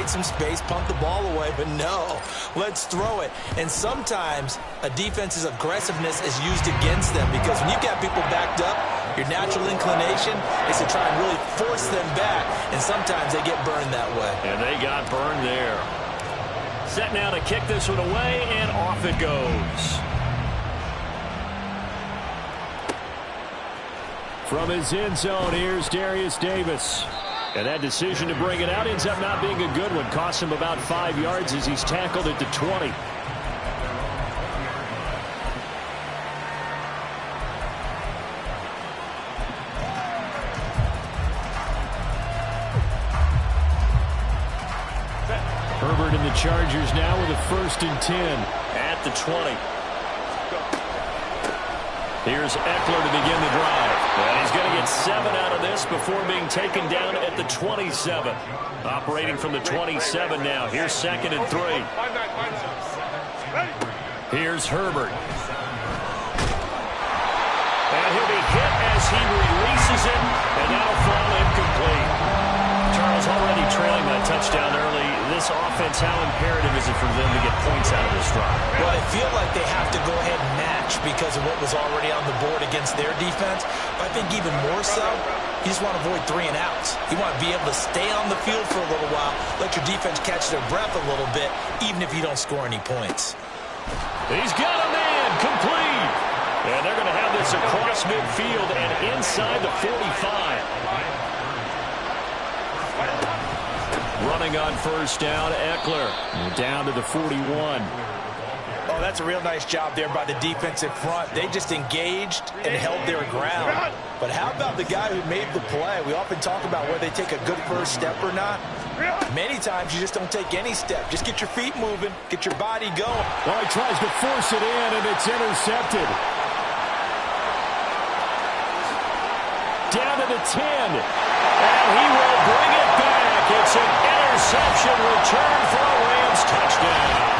create some space, punt the ball away, but no, let's throw it. And sometimes a defense's aggressiveness is used against them because when you've got people backed up, your natural inclination is to try and really force them back, and sometimes they get burned that way. And they got burned there. Set now to kick this one away, and off it goes. From his end zone, here's Darius Davis. And that decision to bring it out ends up not being a good one. Costs him about 5 yards as he's tackled at the 20. Herbert and the Chargers now with a 1st and 10 at the 20. Here's Eckler to begin the drive. And he's going to get 7 out of this before being taken down at the 27. Operating from the 27 now. Here's 2nd and 3. Here's Herbert. And he'll be hit as he releases it, and that'll fall incomplete. Charles already trailing that touchdown early. This offense, how imperative is it for them to get points out of this drive? Well, I feel like they have to go ahead and match because of what was already on the board against their defense. But I think even more so, you just want to avoid 3 and outs. You want to be able to stay on the field for a little while, let your defense catch their breath a little bit, even if you don't score any points. He's got a man complete. And they're going to have this across midfield and inside the 45. Running on 1st down, Eckler. Down to the 41. Oh, that's a real nice job there by the defensive front. They just engaged and held their ground. But how about the guy who made the play? We often talk about whether they take a good first step or not. Many times you just don't take any step. Just get your feet moving, get your body going. Well, he tries to force it in, and it's intercepted. Down to the 10. And he will bring it back. It's an interception return for a Rams touchdown.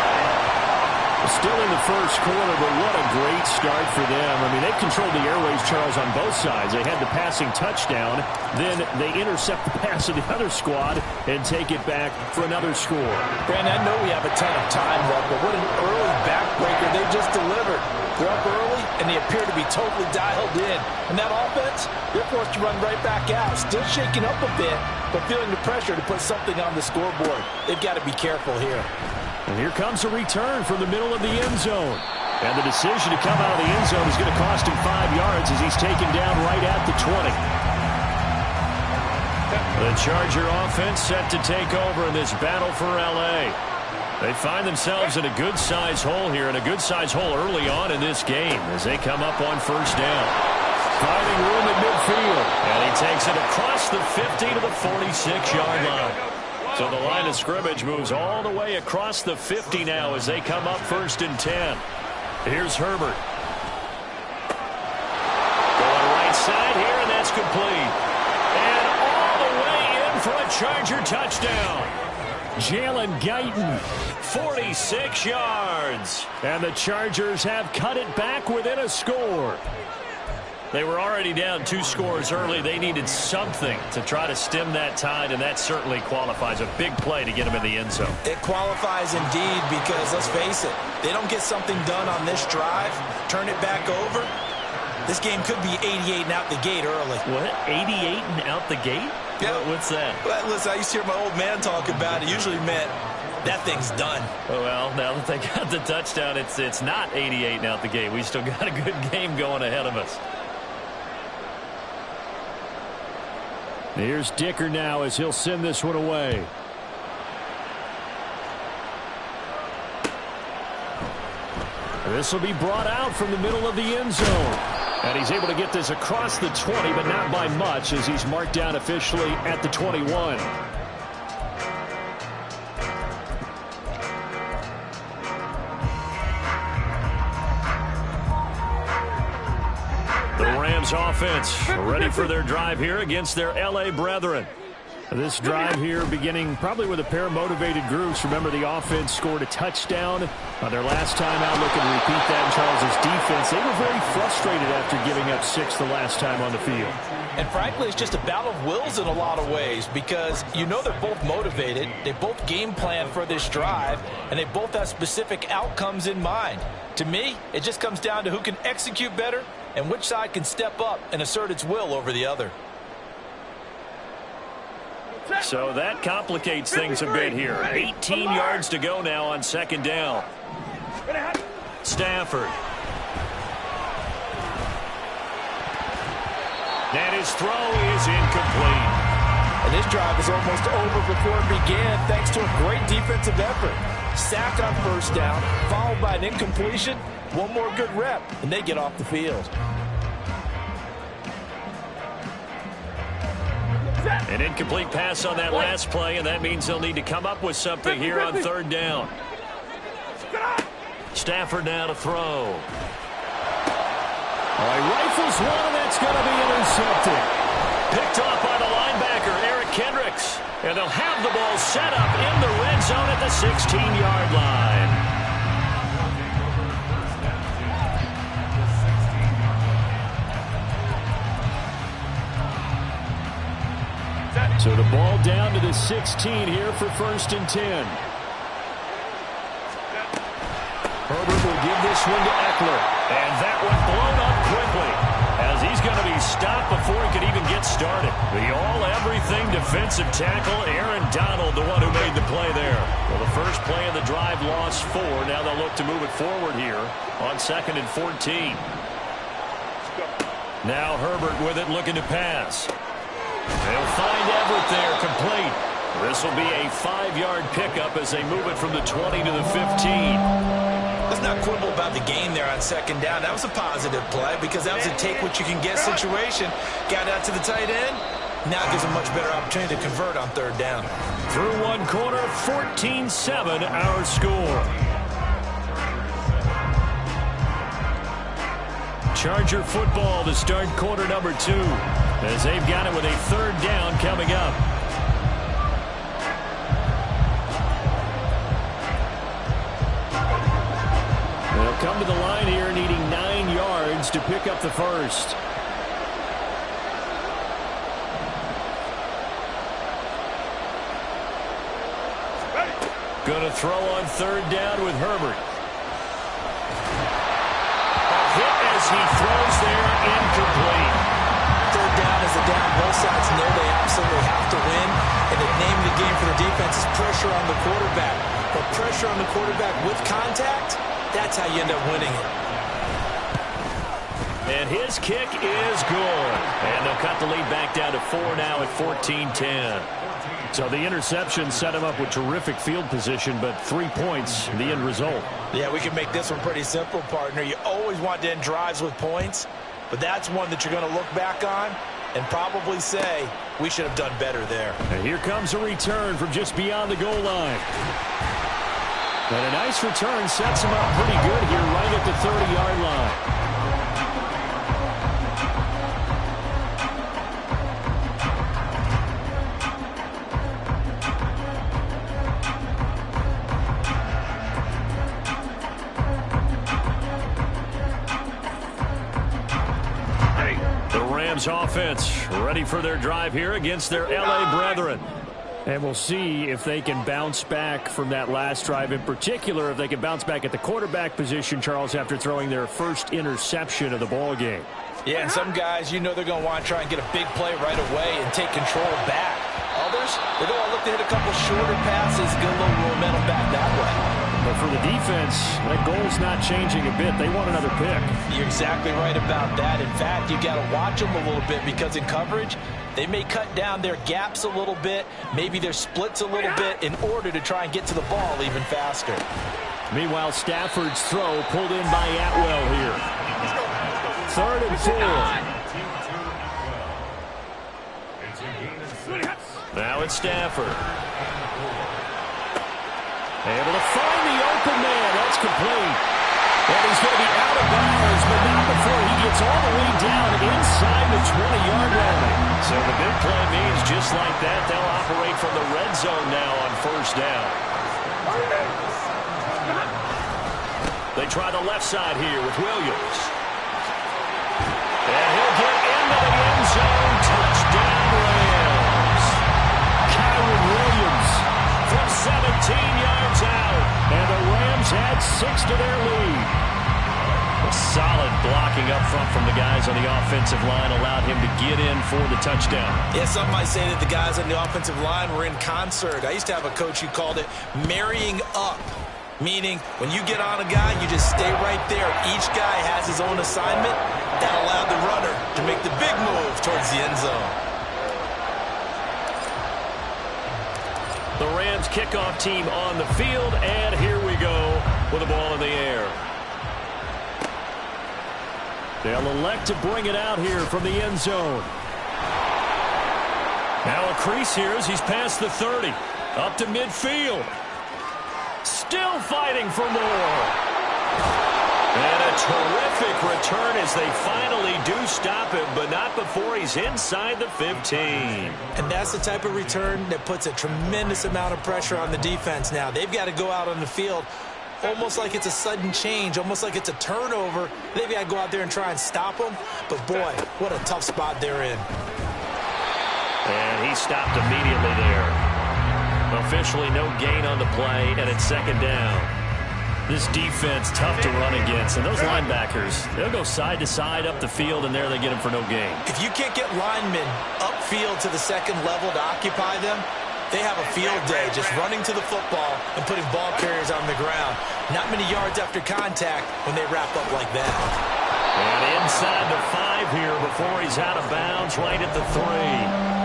Still in the 1st quarter, but what a great start for them. I mean, they've controlled the airways, Charles, on both sides. They had the passing touchdown. Then they intercept the pass of the other squad and take it back for another score. Brandon, I know we have a ton of time left, but what an early backbreaker they just delivered. They're up early, and they appear to be totally dialed in. And that offense, they're forced to run right back out. Still shaking up a bit, but feeling the pressure to put something on the scoreboard. They've got to be careful here. And here comes a return from the middle of the end zone. And the decision to come out of the end zone is going to cost him 5 yards as he's taken down right at the 20. The Charger offense set to take over in this battle for L.A. They find themselves in a good-sized hole here, and a good-sized hole early on in this game as they come up on 1st down. Finding room at midfield. And he takes it across the 50 to the 46-yard line. So the line of scrimmage moves all the way across the 50 now as they come up 1st and 10. Here's Herbert. Going right side here, and that's complete. And all the way in for a Charger touchdown. Jalen Guyton, 46 yards. And the Chargers have cut it back within a score. They were already down 2 scores early. They needed something to try to stem that tide, and that certainly qualifies. A big play to get them in the end zone. It qualifies indeed because, let's face it, they don't get something done on this drive, turn it back over, this game could be 88 and out the gate early. What? 88 and out the gate? Yeah. What's that? Well, listen, I used to hear my old man talk about it. Usually meant that thing's done. Oh, well, now that they got the touchdown, it's not 88 and out the gate. We still got a good game going ahead of us. Here's Dicker now as he'll send this one away. This will be brought out from the middle of the end zone. And he's able to get this across the 20, but not by much as he's marked down officially at the 21. The Rams offense ready for their drive here against their L.A. brethren. This drive here beginning probably with a pair of motivated groups. Remember, the offense scored a touchdown on their last time out. Looking to repeat that in Charles's defense. They were very frustrated after giving up 6 the last time on the field. And frankly, it's just a battle of wills in a lot of ways because you know they're both motivated. They both game plan for this drive, and they both have specific outcomes in mind. To me, it just comes down to who can execute better and which side can step up and assert its will over the other. So that complicates things a bit here. 18 yards to go now on second down. Stafford. And his throw is incomplete. And this drive is almost over before it began thanks to a great defensive effort. Sack on first down, followed by an incompletion. One more good rep, and they get off the field. An incomplete pass on that last play, and that means they'll need to come up with something here on third down. Stafford now to throw. Oh, he rifles one, and that's going to be intercepted. Picked off by the linebacker, Eric Kendricks. And they'll have the ball set up in the red zone at the 16-yard line. So the ball down to the 16 here for 1st and 10. Herbert will give this one to Eckler. And that one blown up quickly as he's going to be stopped before he could even get started. The all-everything defensive tackle, Aaron Donald, the one who made the play there. Well, the first play of the drive lost 4. Now they'll look to move it forward here on 2nd and 14. Now Herbert with it, looking to pass. They'll find Everett there, complete. This will be a 5-yard pickup as they move it from the 20 to the 15. Let's not quibble about the gain there on second down. That was a positive play because that was a take-what-you-can-get situation. Got out to the tight end. Now it gives a much better opportunity to convert on third down. Through one quarter, 14-7 our score. Charger football to start quarter number 2 as they've got it with a third down coming up. They'll come to the line here needing 9 yards to pick up the first. Going to throw on third down with Herbert. As he throws there, incomplete. Third down is a down. Both sides know they absolutely have to win. And the name of the game for the defense is pressure on the quarterback. But pressure on the quarterback with contact, that's how you end up winning it. And his kick is good. And they'll cut the lead back down to 4 now at 14-10. So the interception set him up with terrific field position, but 3 points, the end result. Yeah, we can make this one pretty simple, partner. You always want to end drives with points, but that's one that you're going to look back on and probably say, we should have done better there. And here comes a return from just beyond the goal line. And a nice return sets him up pretty good here right at the 30-yard line. Offense ready for their drive here against their LA brethren. And we'll see if they can bounce back from that last drive, in particular if they can bounce back at the quarterback position, Charles, after throwing their first interception of the ball game. Yeah, and some guys, you know they're going to want to try and get a big play right away and take control back. Others, they're going to look to hit a couple shorter passes, get a little momentum back that way. But for the defense, that goal's not changing a bit. They want another pick. You're exactly right about that. In fact, you got to watch them a little bit because in coverage, they may cut down their gaps a little bit, maybe their splits a little bit in order to try and get to the ball even faster. Meanwhile, Stafford's throw pulled in by Atwell here. 3rd and 4. Now it's Stafford. Able to find the open man. That's complete. And he's going to be out of bounds, but not before he gets all the way down inside the 20-yard line. So the big play means just like that, they'll operate from the red zone now on first down. They try the left side here with Williams. And he'll get into the end zone. Touchdown, Rams. Kyron Williams from 17 yards out. And the Rams add 6 to their lead. A solid blocking up front from the guys on the offensive line allowed him to get in for the touchdown. Yeah, some might say that the guys on the offensive line were in concert. I used to have a coach who called it marrying up, meaning when you get on a guy, you just stay right there. Each guy has his own assignment. That allowed the runner to make the big move towards the end zone. The Rams kickoff team on the field, and here we go with the ball in the air. They'll elect to bring it out here from the end zone. Now a crease here as he's past the 30. Up to midfield. Still fighting for more. And a terrific return as they finally do stop him, but not before he's inside the 15. And that's the type of return that puts a tremendous amount of pressure on the defense now. They've got to go out on the field almost like it's a sudden change, almost like it's a turnover. They've got to go out there and try and stop them. But, boy, what a tough spot they're in. And he stopped immediately there. Officially no gain on the play, and it's second down. This defense tough to run against, and those linebackers, they'll go side to side up the field, and there they get them for no gain. If you can't get linemen upfield to the second level to occupy them, they have a field day just running to the football and putting ball carriers on the ground. Not many yards after contact when they wrap up like that. And inside the 5 here before he's out of bounds right at the 3.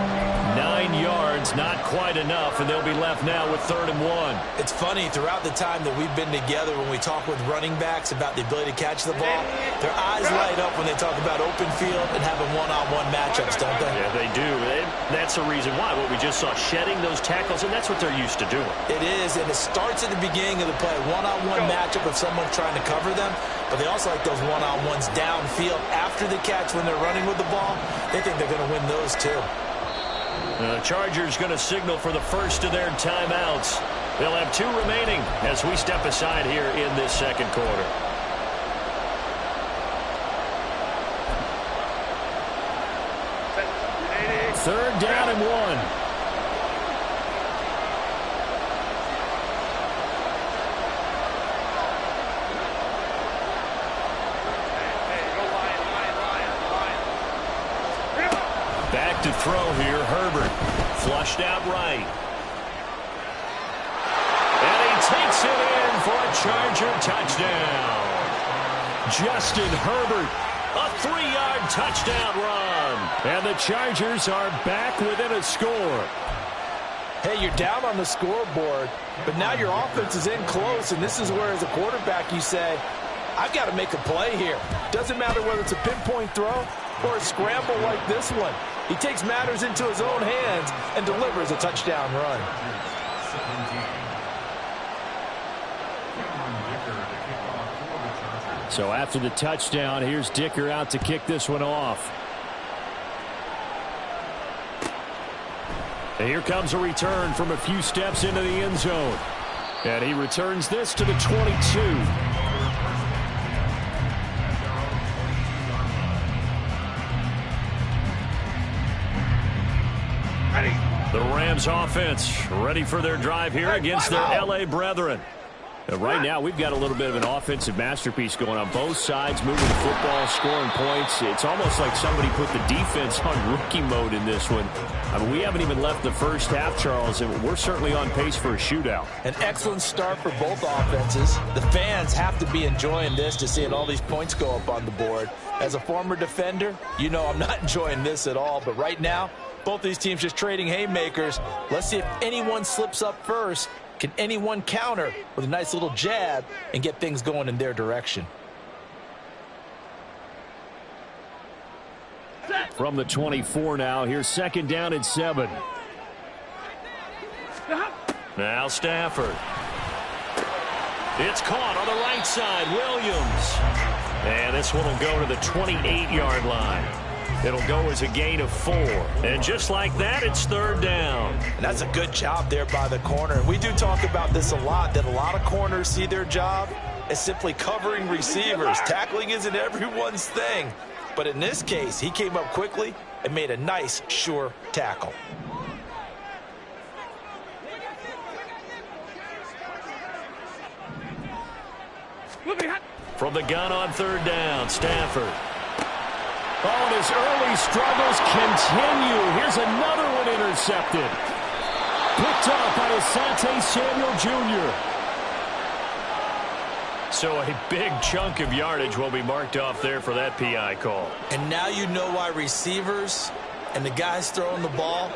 9 yards, not quite enough, and they'll be left now with 3rd and 1. It's funny, throughout the time that we've been together, when we talk with running backs about the ability to catch the ball, their eyes light up when they talk about open field and having one-on-one matchups, don't they? Yeah, they do. That's the reason why. What we just saw, shedding those tackles, and that's what they're used to doing. It is, and it starts at the beginning of the play. One-on-one matchup of someone trying to cover them, but they also like those one-on-ones downfield after the catch when they're running with the ball. They think they're going to win those too. The Chargers going to signal for the first of their timeouts. They'll have 2 remaining as we step aside here in this second quarter. Third down and 1. Back to throw here, Herbert. Flushed out right. And he takes it in for a Charger touchdown. Justin Herbert, a 3-yard touchdown run. And the Chargers are back within a score. Hey, you're down on the scoreboard, but now your offense is in close, and this is where, as a quarterback, you say, I've got to make a play here. Doesn't matter whether it's a pinpoint throw or a scramble like this one. He takes matters into his own hands and delivers a touchdown run. So after the touchdown, here's Dicker out to kick this one off. And here comes a return from a few steps into the end zone. And he returns this to the 22. The Rams offense ready for their drive here against their L.A. brethren. And right now, we've got a little bit of an offensive masterpiece going on both sides, moving the football, scoring points. It's almost like somebody put the defense on rookie mode in this one. I mean, we haven't even left the first half, Charles, and we're certainly on pace for a shootout. An excellent start for both offenses. The fans have to be enjoying this to seeing all these points go up on the board. As a former defender, you know I'm not enjoying this at all, but right now, both these teams just trading haymakers. Let's see if anyone slips up first. Can anyone counter with a nice little jab and get things going in their direction? From the 24 now, here's second down and 7. Now Stafford. It's caught on the right side, Williams. And this one will go to the 28-yard line. It'll go as a gain of 4. And just like that, it's third down. And that's a good job there by the corner. And we do talk about this a lot, that a lot of corners see their job as simply covering receivers. Tackling isn't everyone's thing. But in this case, he came up quickly and made a nice, sure tackle. From the gun on third down, Stafford. Oh, and his early struggles continue. Here's another one intercepted. Picked off by Asante Samuel Jr. So a big chunk of yardage will be marked off there for that PI call. And now you know why receivers and the guys throwing the ball,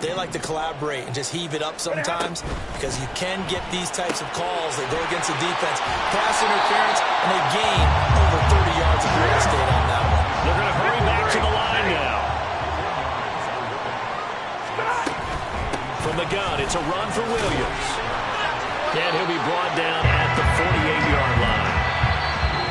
they like to collaborate and just heave it up sometimes, because you can get these types of calls that go against the defense. Pass interference, and they gain over 30 yards of real estate on that one. They're going to hurry back to the line now. From the gun, it's a run for Williams. And he'll be brought down at the 48-yard line.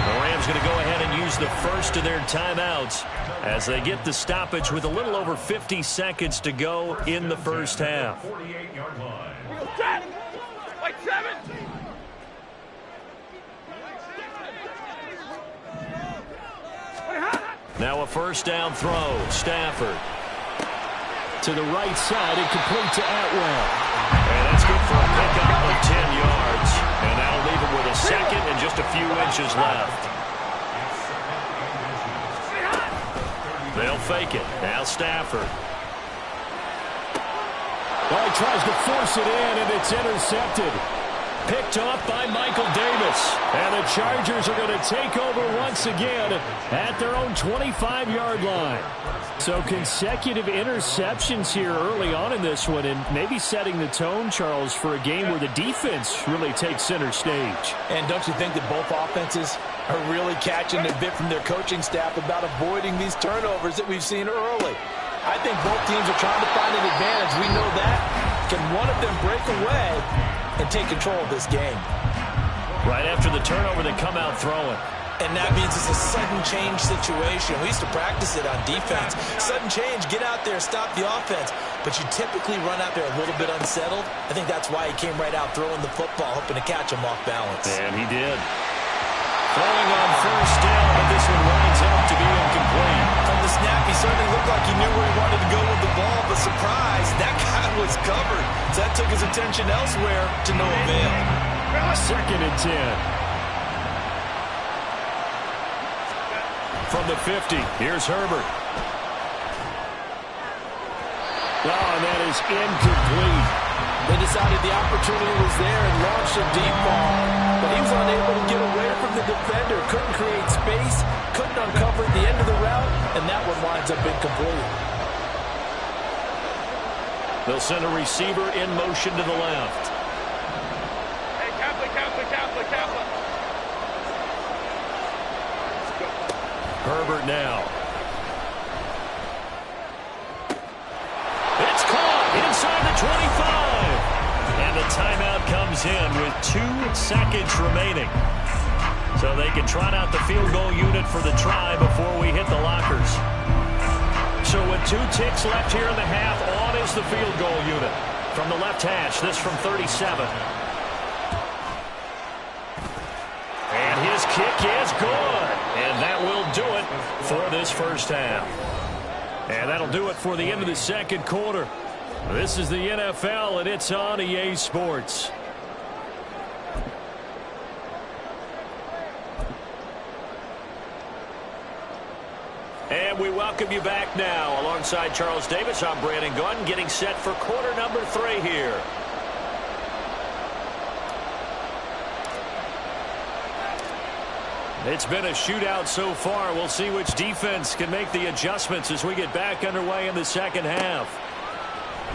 The Rams going to go ahead and use the first of their timeouts as they get the stoppage with a little over 50 seconds to go in the first half. 48-yard line. Like 7. Now a first down throw. Stafford. To the right side and complete to Atwell. And that's good for a pickup of 10 yards. And that'll leave him with a second and just a few inches left. They'll fake it. Now Stafford. Well, he tries to force it in, and it's intercepted. Picked off by Michael Davis. And the Chargers are going to take over once again at their own 25-yard line. So consecutive interceptions here early on in this one, and maybe setting the tone, Charles, for a game where the defense really takes center stage. And don't you think that both offenses are really catching a bit from their coaching staff about avoiding these turnovers that we've seen early? I think both teams are trying to find an advantage. We know that. Can one of them break away and take control of this game? Right after the turnover, they come out throwing. And that means it's a sudden change situation. We used to practice it on defense. Sudden change, get out there, stop the offense. But you typically run out there a little bit unsettled. I think that's why he came right out throwing the football, hoping to catch him off balance. And he did. Throwing on first down, but this one winds up to be incomplete. From the snap, he certainly looked like he knew where he wanted to go with the ball, but surprise, that guy was covered. So that took his attention elsewhere to no avail. Second and 10. From the 50, here's Herbert. Oh, and that is incomplete. They decided the opportunity was there and launched a deep ball, but he was unable to get away from the defender, couldn't create space, couldn't uncover the end of the route, and that one winds up incomplete. They'll send a receiver in motion to the left. Hey, Kaplan. Herbert now. It's caught inside the 25. And the timeout comes in with 2 seconds remaining. So they can trot out the field goal unit for the try before we hit the lockers. So with 2 ticks left here in the half, on is the field goal unit. From the left hash, this from 37. And his kick is good. And that will do it for this first half. And that'll do it for the end of the second quarter. This is the NFL, and it's on EA Sports. And we welcome you back now. Alongside Charles Davis, I'm Brandon Gunn, getting set for quarter number 3 here. It's been a shootout so far. We'll see which defense can make the adjustments as we get back underway in the second half.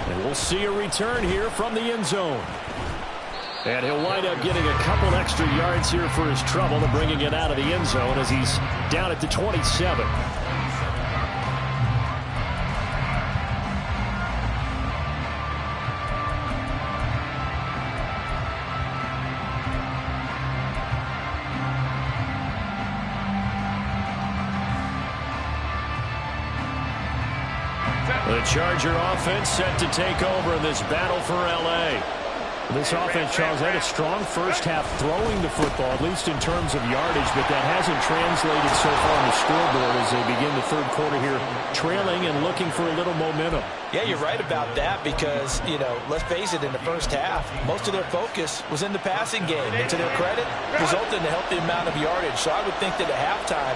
And we'll see a return here from the end zone. And he'll wind up getting a couple extra yards here for his trouble and bringing it out of the end zone as he's down at the 27. The Charger offense set to take over in this battle for L.A. This offense, Charles, had a strong first half throwing the football, at least in terms of yardage, but that hasn't translated so far on the scoreboard as they begin the third quarter here, trailing and looking for a little momentum. Yeah, you're right about that because, let's face it, in the first half, most of their focus was in the passing game. And to their credit, resulted in a healthy amount of yardage. So I would think that at halftime,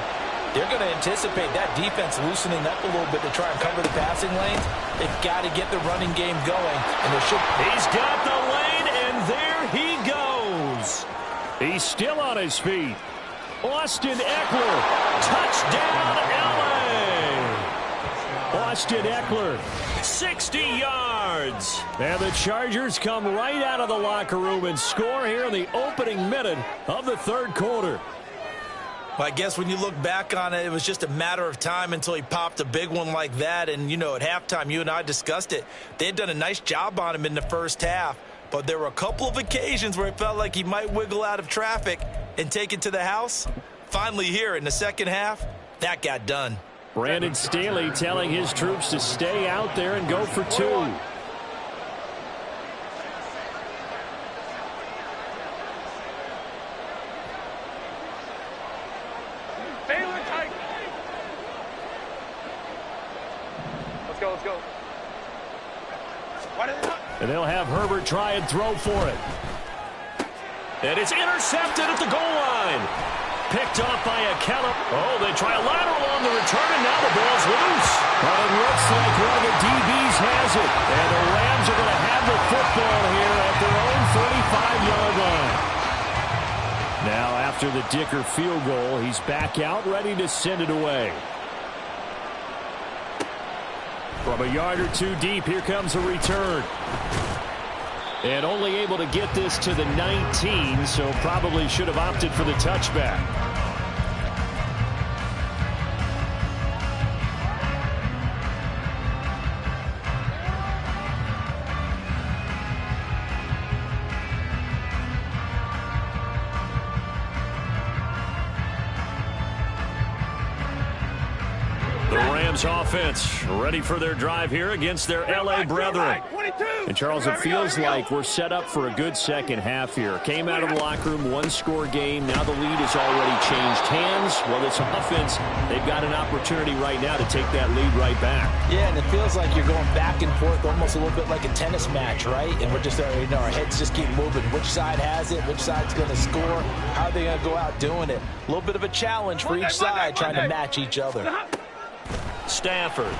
they're going to anticipate that defense loosening up a little bit to try and cover the passing lanes. They've got to get the running game going, and they should. He's got the lane, and there he goes. He's still on his feet. Austin Eckler, touchdown L.A. Austin Eckler, 60 yards. And the Chargers come right out of the locker room and score here in the opening minute of the third quarter. Well, I guess when you look back on it, it was just a matter of time until he popped a big one like that. And, at halftime, you and I discussed it. They had done a nice job on him in the first half. But there were a couple of occasions where it felt like he might wiggle out of traffic and take it to the house. Finally here in the second half, that got done. Brandon Staley telling his troops to stay out there and go for two. Let's go. And they'll have Herbert try and throw for it. And it's intercepted at the goal line. Picked off by Akella. Oh, they try a lateral on the return, and now the ball's loose. But it looks like one of the DBs has it. And the Rams are going to have the football here at their own 45-yard line. Now, after the Dicker field goal, he's back out, ready to send it away. From a yard or two deep, here comes a return. And only able to get this to the 19, so probably should have opted for the touchback. Offense ready for their drive here against their L.A. brethren. And, Charles, it feels like we're set up for a good second half here. Came out of the locker room, one-score game. Now the lead has already changed hands. Well, this offense, they've got an opportunity right now to take that lead right back. Yeah, and it feels like you're going back and forth almost a little bit like a tennis match, right? And we're just, our heads just keep moving. Which side has it? Which side's going to score? How are they going to go out doing it? A little bit of a challenge for each side trying to match each other. Stafford.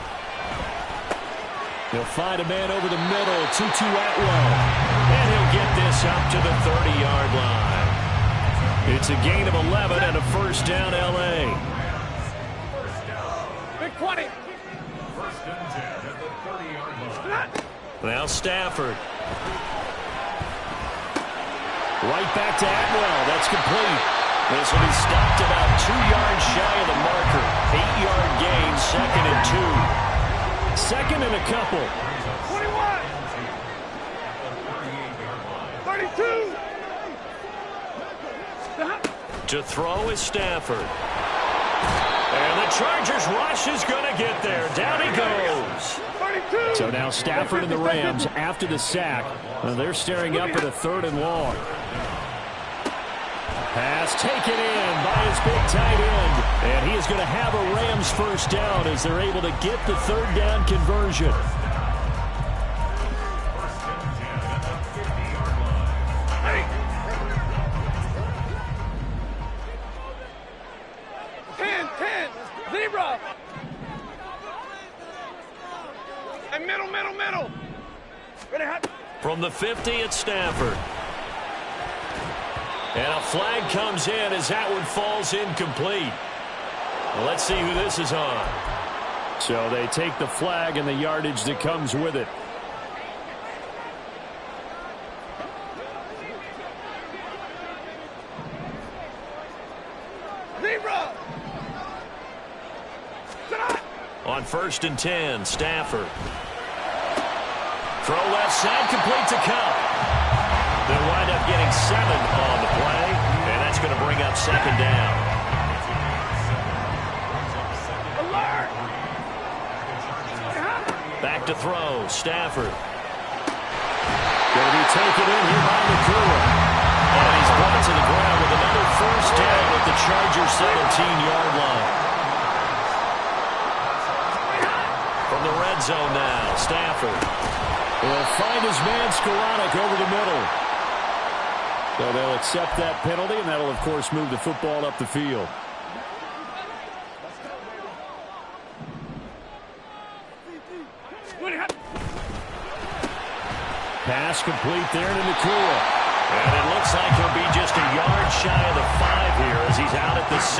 He'll find a man over the middle. Tutu Atwell. And he'll get this up to the 30-yard line. It's a gain of 11 and a first down L.A. Big 20. Now Stafford. Right back to Atwell. That's complete. This will be stopped about 2 yards shy of the marker. 8-yard gain, 2nd and 2. Second and a couple. 21. 32. To throw is Stafford. And the Chargers rush is going to get there. Down he goes. 32. So now Stafford and the Rams after the sack. They're staring up at a 3rd and long. Pass taken in by his big tight end. And he is going to have a Rams first down as they're able to get the 3rd down conversion. Zebra. And middle. Ready, hot. From the 50, it's Stafford. And a flag comes in as that one falls incomplete. Well, let's see who this is on. So they take the flag and the yardage that comes with it. Zebra. On 1st and 10, Stafford. Throw left side, complete to Cup. They'll wind up getting 7 on the play, and that's going to bring up 2nd down. Back back to throw. Stafford. Going to be taken in here by McCool. And he's brought to the ground with another first down at the Chargers 17-yard line. From the red zone now, Stafford will find his man Skoranek over the middle. So they'll accept that penalty, and that'll, of course, move the football up the field. Pass complete there to Nakua. And it looks like he'll be just a yard shy of the 5 here as he's out at the 6.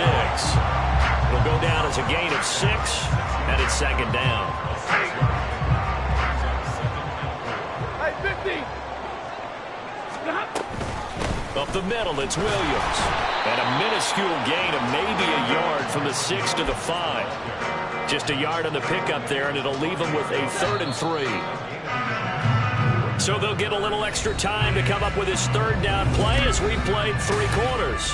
It'll go down as a gain of 6, and it's second down. Hey, 50. Up the middle, it's Williams. And a minuscule gain of maybe a yard from the 6 to the 5. Just a yard on the pickup there, and it'll leave him with a 3rd and 3. So they'll get a little extra time to come up with his 3rd down play as we played 3 quarters.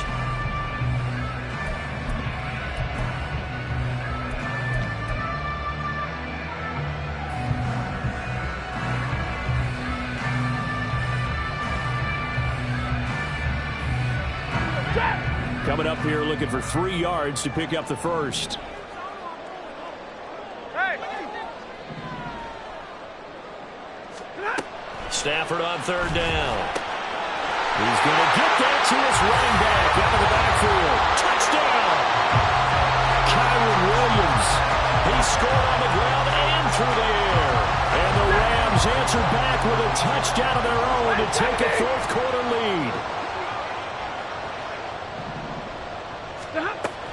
Coming up here looking for 3 yards to pick up the first. Stafford on 3rd down. He's going to get that to his running back out of the backfield. Touchdown! Kyron Williams. He scored on the ground and through the air. And the Rams answer back with a touchdown of their own to take a 4th quarter lead.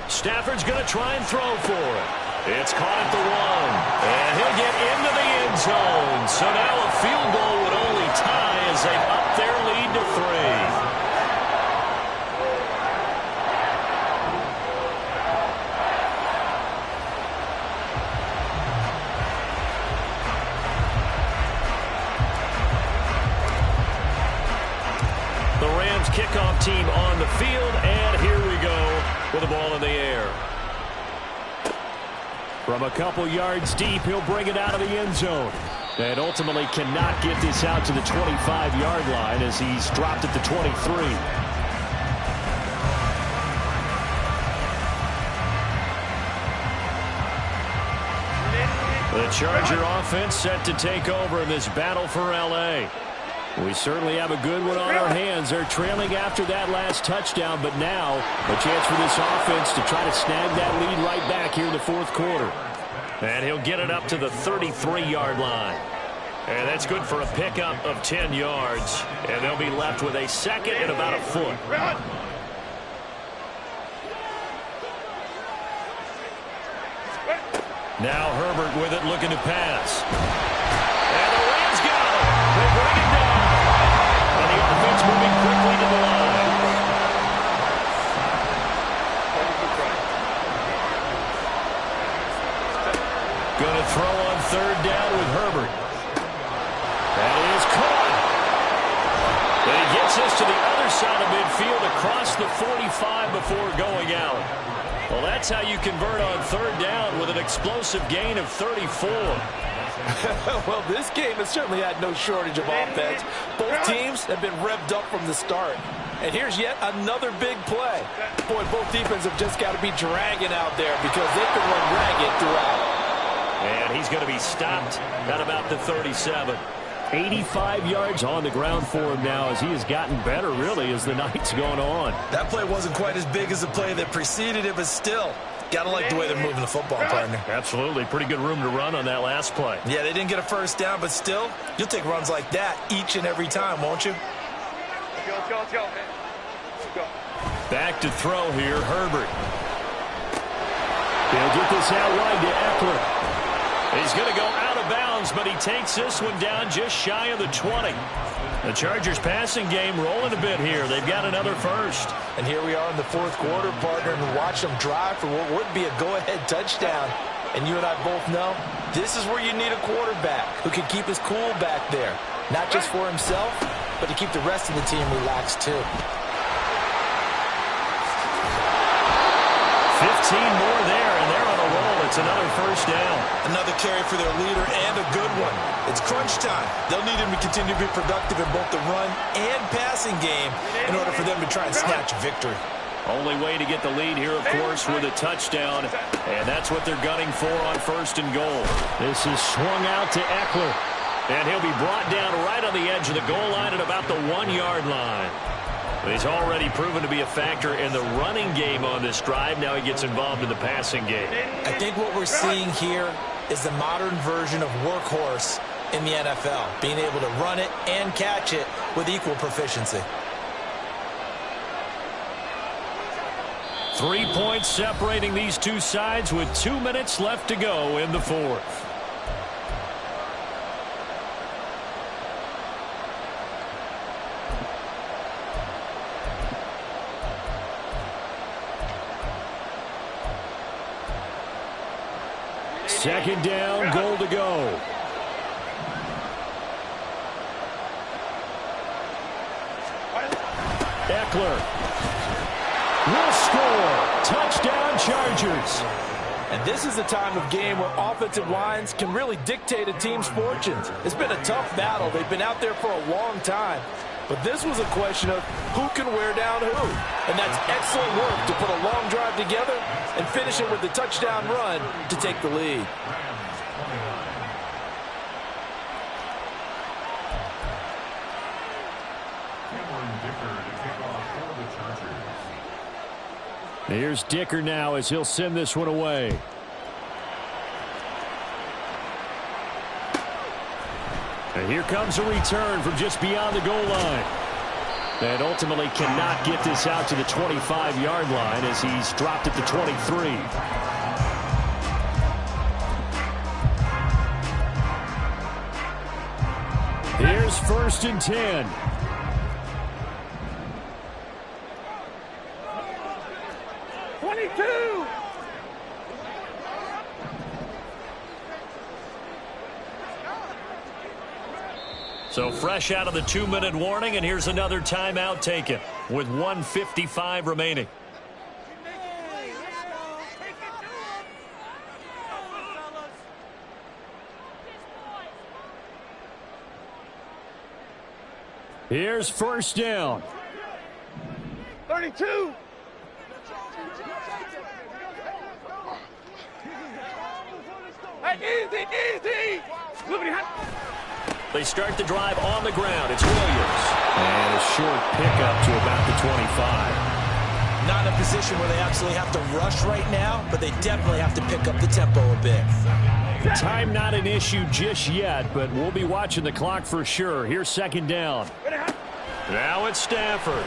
Stafford's going to try and throw for it. It's caught at the 1. And he'll get into the end zone. So now a field goal would only tie as they've upped their lead to 3. The Rams kickoff team on the field, and here we go with the ball in the air. From a couple yards deep, he'll bring it out of the end zone. And ultimately cannot get this out to the 25-yard line as he's dropped at the 23. The Charger offense set to take over in this battle for L.A. We certainly have a good one on our hands. They're trailing after that last touchdown, but now a chance for this offense to try to snag that lead right back here in the 4th quarter. And he'll get it up to the 33-yard line. And that's good for a pickup of 10 yards. And they'll be left with a 2nd and about a foot. Now Herbert with it, looking to pass. And the Rams got it. They bring it down. And the offense moving quickly to the line. Going to throw on 3rd down with Herbert. That is caught. And he gets us to the other side of midfield across the 45 before going out. Well, that's how you convert on 3rd down with an explosive gain of 34. Well, this game has certainly had no shortage of offense. Both teams have been revved up from the start. And here's yet another big play. Boy, both defenses have just got to be dragging out there because they can run ragged throughout. And he's going to be stopped at about the 37. 85 yards on the ground for him now as he has gotten better, really, as the night's going on. That play wasn't quite as big as the play that preceded it, but still, got to like the way they're moving the football, partner. Absolutely. Pretty good room to run on that last play. Yeah, they didn't get a first down, but still, you'll take runs like that each and every time, won't you? Let's go, man. Let's go. Back to throw here, Herbert. They'll get this out wide to Eckler. He's going to go out of bounds, but he takes this one down just shy of the 20. The Chargers passing game rolling a bit here. They've got another first. And here we are in the 4th quarter, partner, and watch them drive for what would be a go-ahead touchdown. And you and I both know this is where you need a quarterback who can keep his cool back there. Not just for himself, but to keep the rest of the team relaxed too. 15 more there, and they're on a roll It's another first down. Another carry for their leader and a good one. It's crunch time. They'll need him to continue to be productive in both the run and passing game in order for them to try and snatch a victory. Only way to get the lead here, of course, with a touchdown. And that's what they're gunning for on 1st and goal. This is swung out to Eckler. And he'll be brought down right on the edge of the goal line at about the 1-yard line. He's already proven to be a factor in the running game on this drive. Now he gets involved in the passing game. I think what we're seeing here is the modern version of workhorse in the NFL, being able to run it and catch it with equal proficiency. 3 points separating these two sides with 2 minutes left to go in the 4th. Second down, goal to go. Eckler will score. Touchdown, Chargers. And this is the time of game where offensive lines can really dictate a team's fortunes. It's been a tough battle. They've been out there for a long time. But this was a question of who can wear down who. And that's excellent work to put a long drive together and finish it with the touchdown run to take the lead. Here's Dicker now as he'll send this one away. And here comes a return from just beyond the goal line. And ultimately cannot get this out to the 25-yard line as he's dropped at the 23. Here's 1st and 10. So fresh out of the 2-minute warning, and here's another timeout taken with 1:55 remaining. Here's 1st down. 32. Hey, easy. They start the drive on the ground. It's Williams. And a short pickup to about the 25. Not in a position where they absolutely have to rush right now, but they definitely have to pick up the tempo a bit. Time not an issue just yet, but we'll be watching the clock for sure. Here's 2nd down. Now it's Stafford.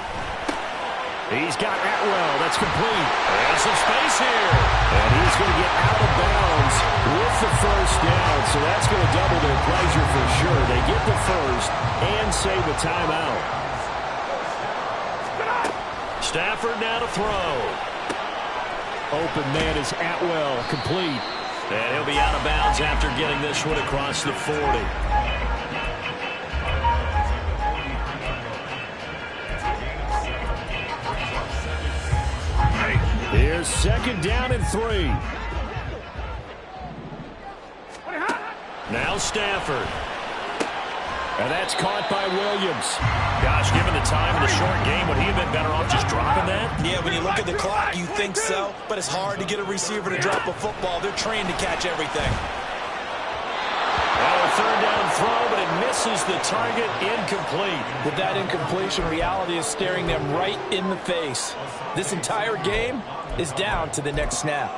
He's got Atwell. That's complete. And some space here. And he's going to get out of bounds with the 1st down. So that's going to double their pleasure for sure. They get the 1st and save a timeout. Stafford now to throw. Open man is Atwell. Complete. And he'll be out of bounds after getting this one across the 40. Here's 2nd down and 3. Now Stafford. And that's caught by Williams. Gosh, given the time in the short game, would he have been better off just dropping that? Yeah, when you look at the clock, you think so. But it's hard to get a receiver to drop a football. They're trained to catch everything. Well, a 3rd down throw, but it misses the target. Incomplete. With that incompletion, reality is staring them right in the face. This entire game is down to the next snap.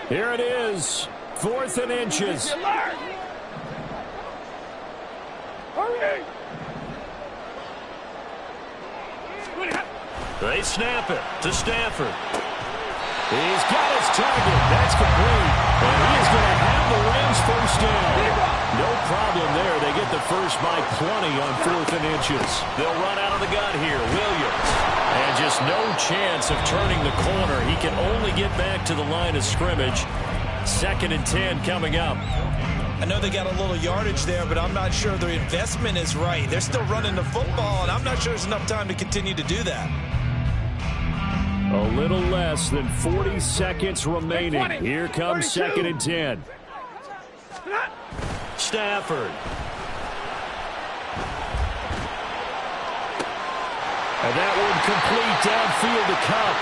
Here it is, 4th and inches. Hurry! They snap it to Stafford. He's got his target. That's complete. And he is going to have the Rams first down. No problem there. They get the first by plenty on 4th and inches. They'll run out of the gun here. Williams. And just no chance of turning the corner. He can only get back to the line of scrimmage. 2nd and 10 coming up. I know they got a little yardage there, but I'm not sure their investment is right. They're still running the football, and I'm not sure there's enough time to continue to do that. A little less than 40 seconds remaining. Here comes 2nd and 10. Stafford. And that one complete downfield to Cup.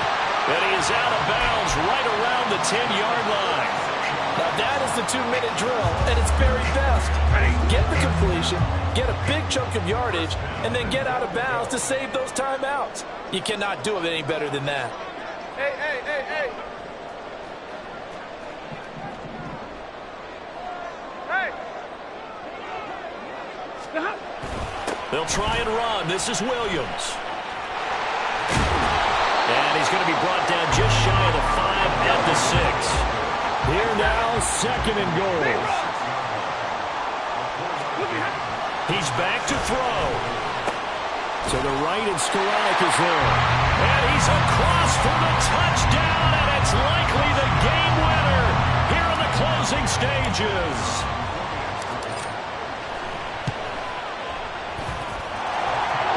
And he is out of bounds right around the 10-yard line. Now that is the 2-minute drill at its very best. Get the completion, get a big chunk of yardage, and then get out of bounds to save those timeouts. You cannot do it any better than that. Hey, hey, hey, hey. Hey. Stop. They'll try and run. This is Williams. And he's going to be brought down just shy of the 5 at the 6. Here now, 2nd and goal. He's back to throw. To the right, and Skoranek is there. And he's across for the touchdown, and it's likely the game winner here in the closing stages.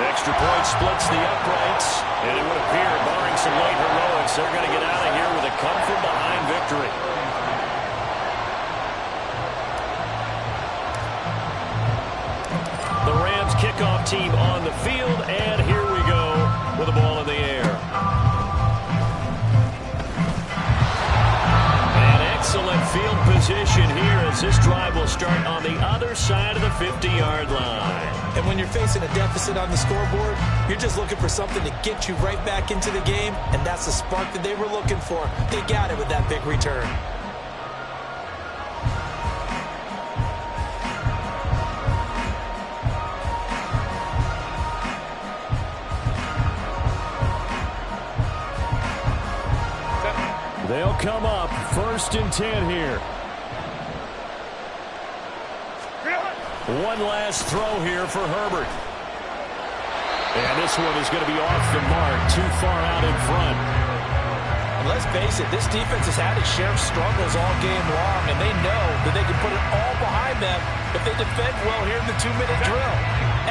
Extra point splits the uprights, and it would appear, barring some late heroics, they're going to get out of here with a come-from-behind victory. The Rams kickoff team on the field, and here we go with the ball in the air. An excellent field position here as this drive will start on the other side of the 50-yard line. And when you're facing a deficit on the scoreboard, you're just looking for something to get you right back into the game, and that's the spark that they were looking for. They got it with that big return. They'll come up 1st and 10 here. One last throw here for Herbert. And this one is going to be off the mark, too far out in front. And let's face it, this defense has had its share of struggles all game long, and they know that they can put it all behind them if they defend well here in the 2-minute drill.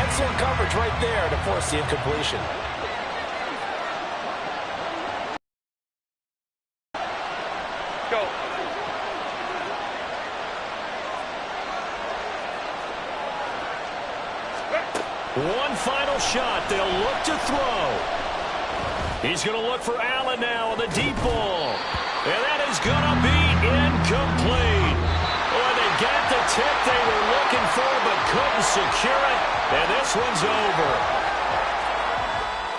Excellent coverage right there to force the incompletion. Go. One final shot. They'll look to throw. He's going to look for Allen now on the deep ball. And that is going to be incomplete. Boy, they got the tip they were looking for but couldn't secure it. And this one's over.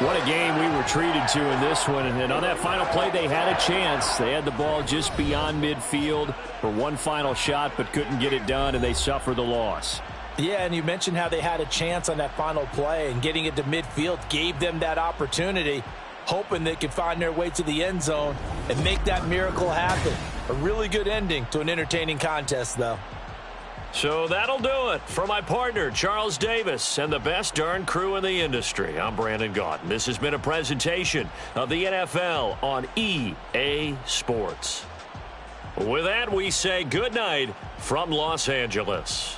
What a game we were treated to in this one. And on that final play, they had a chance. They had the ball just beyond midfield for one final shot but couldn't get it done, and they suffered the loss. Yeah, and you mentioned how they had a chance on that final play, and getting it to midfield gave them that opportunity, hoping they could find their way to the end zone and make that miracle happen. A really good ending to an entertaining contest, though. So that'll do it for my partner, Charles Davis, and the best darn crew in the industry. I'm Brandon Gaudin. This has been a presentation of the NFL on EA Sports. With that, we say good night from Los Angeles.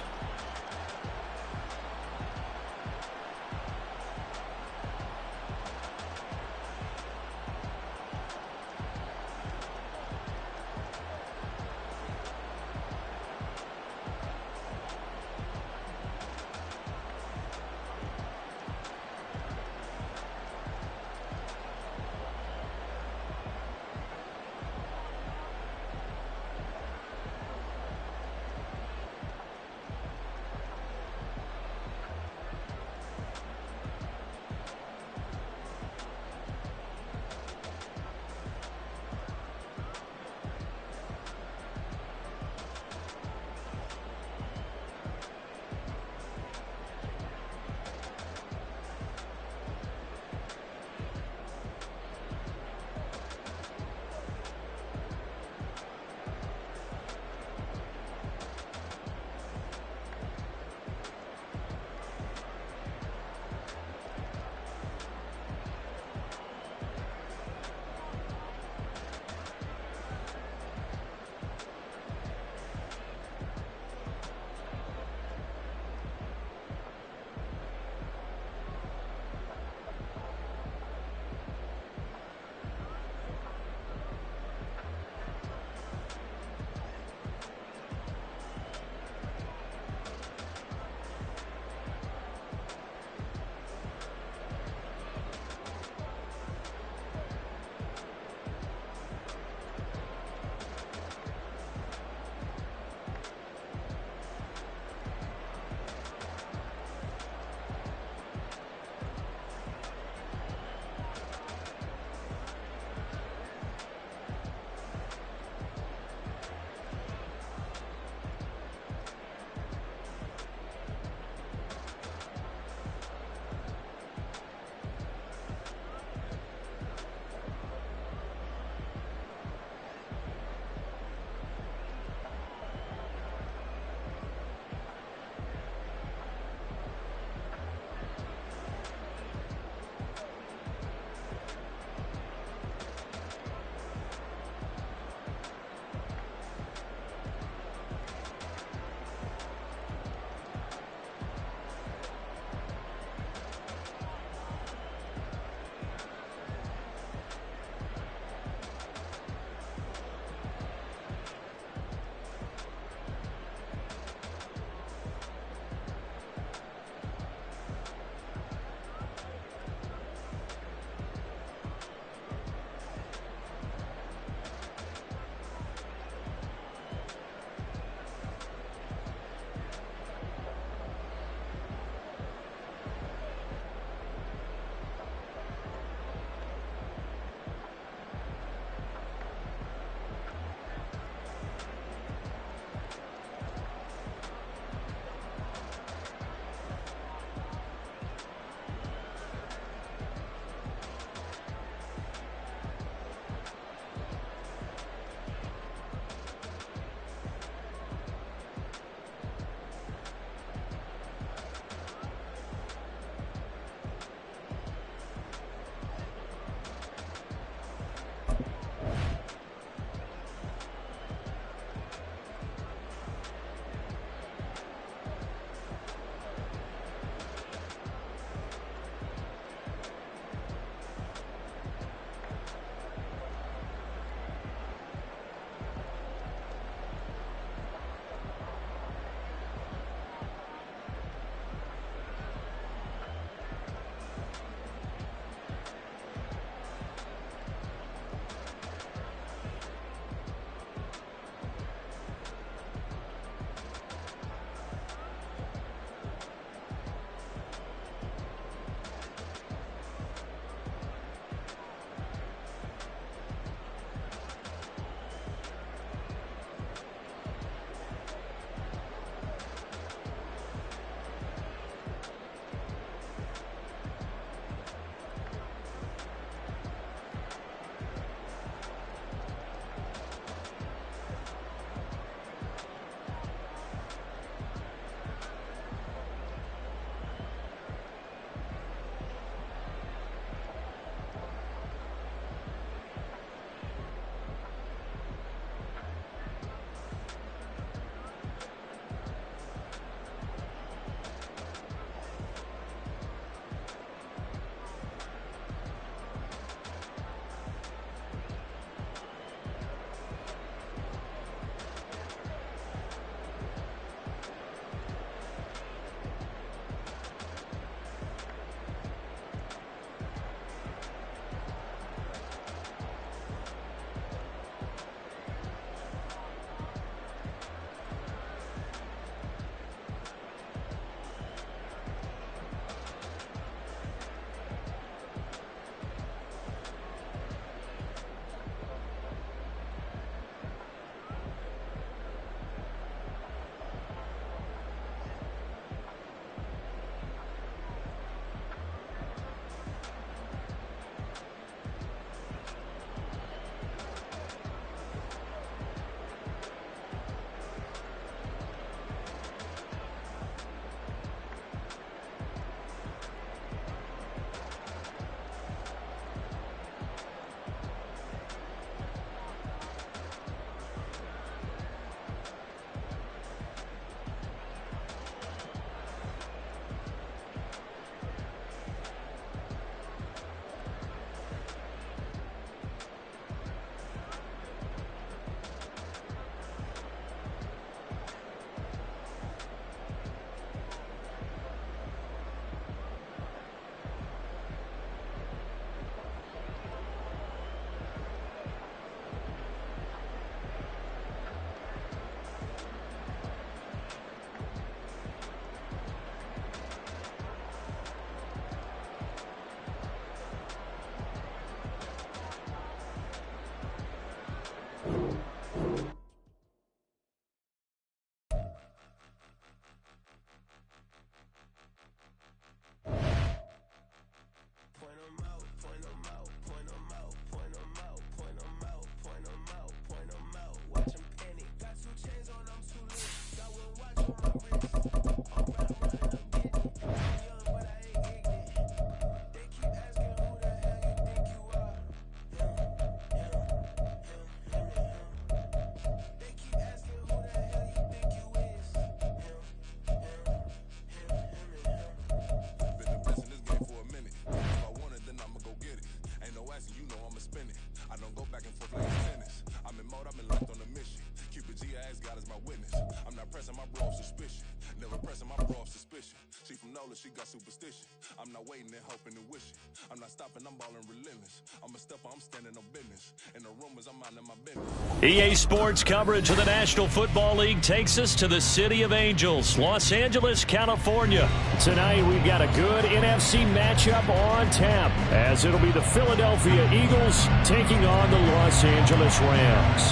told her she got superstition. I'm not waiting and hoping and wishing. I'm not stopping, I'm balling relentless. I'm a stepper, I'm standing on business. In the rumors, I'm out in my business. EA Sports coverage of the National Football League takes us to the City of Angels, Los Angeles, California. Tonight, we've got a good NFC matchup on tap, as it'll be the Philadelphia Eagles taking on the Los Angeles Rams.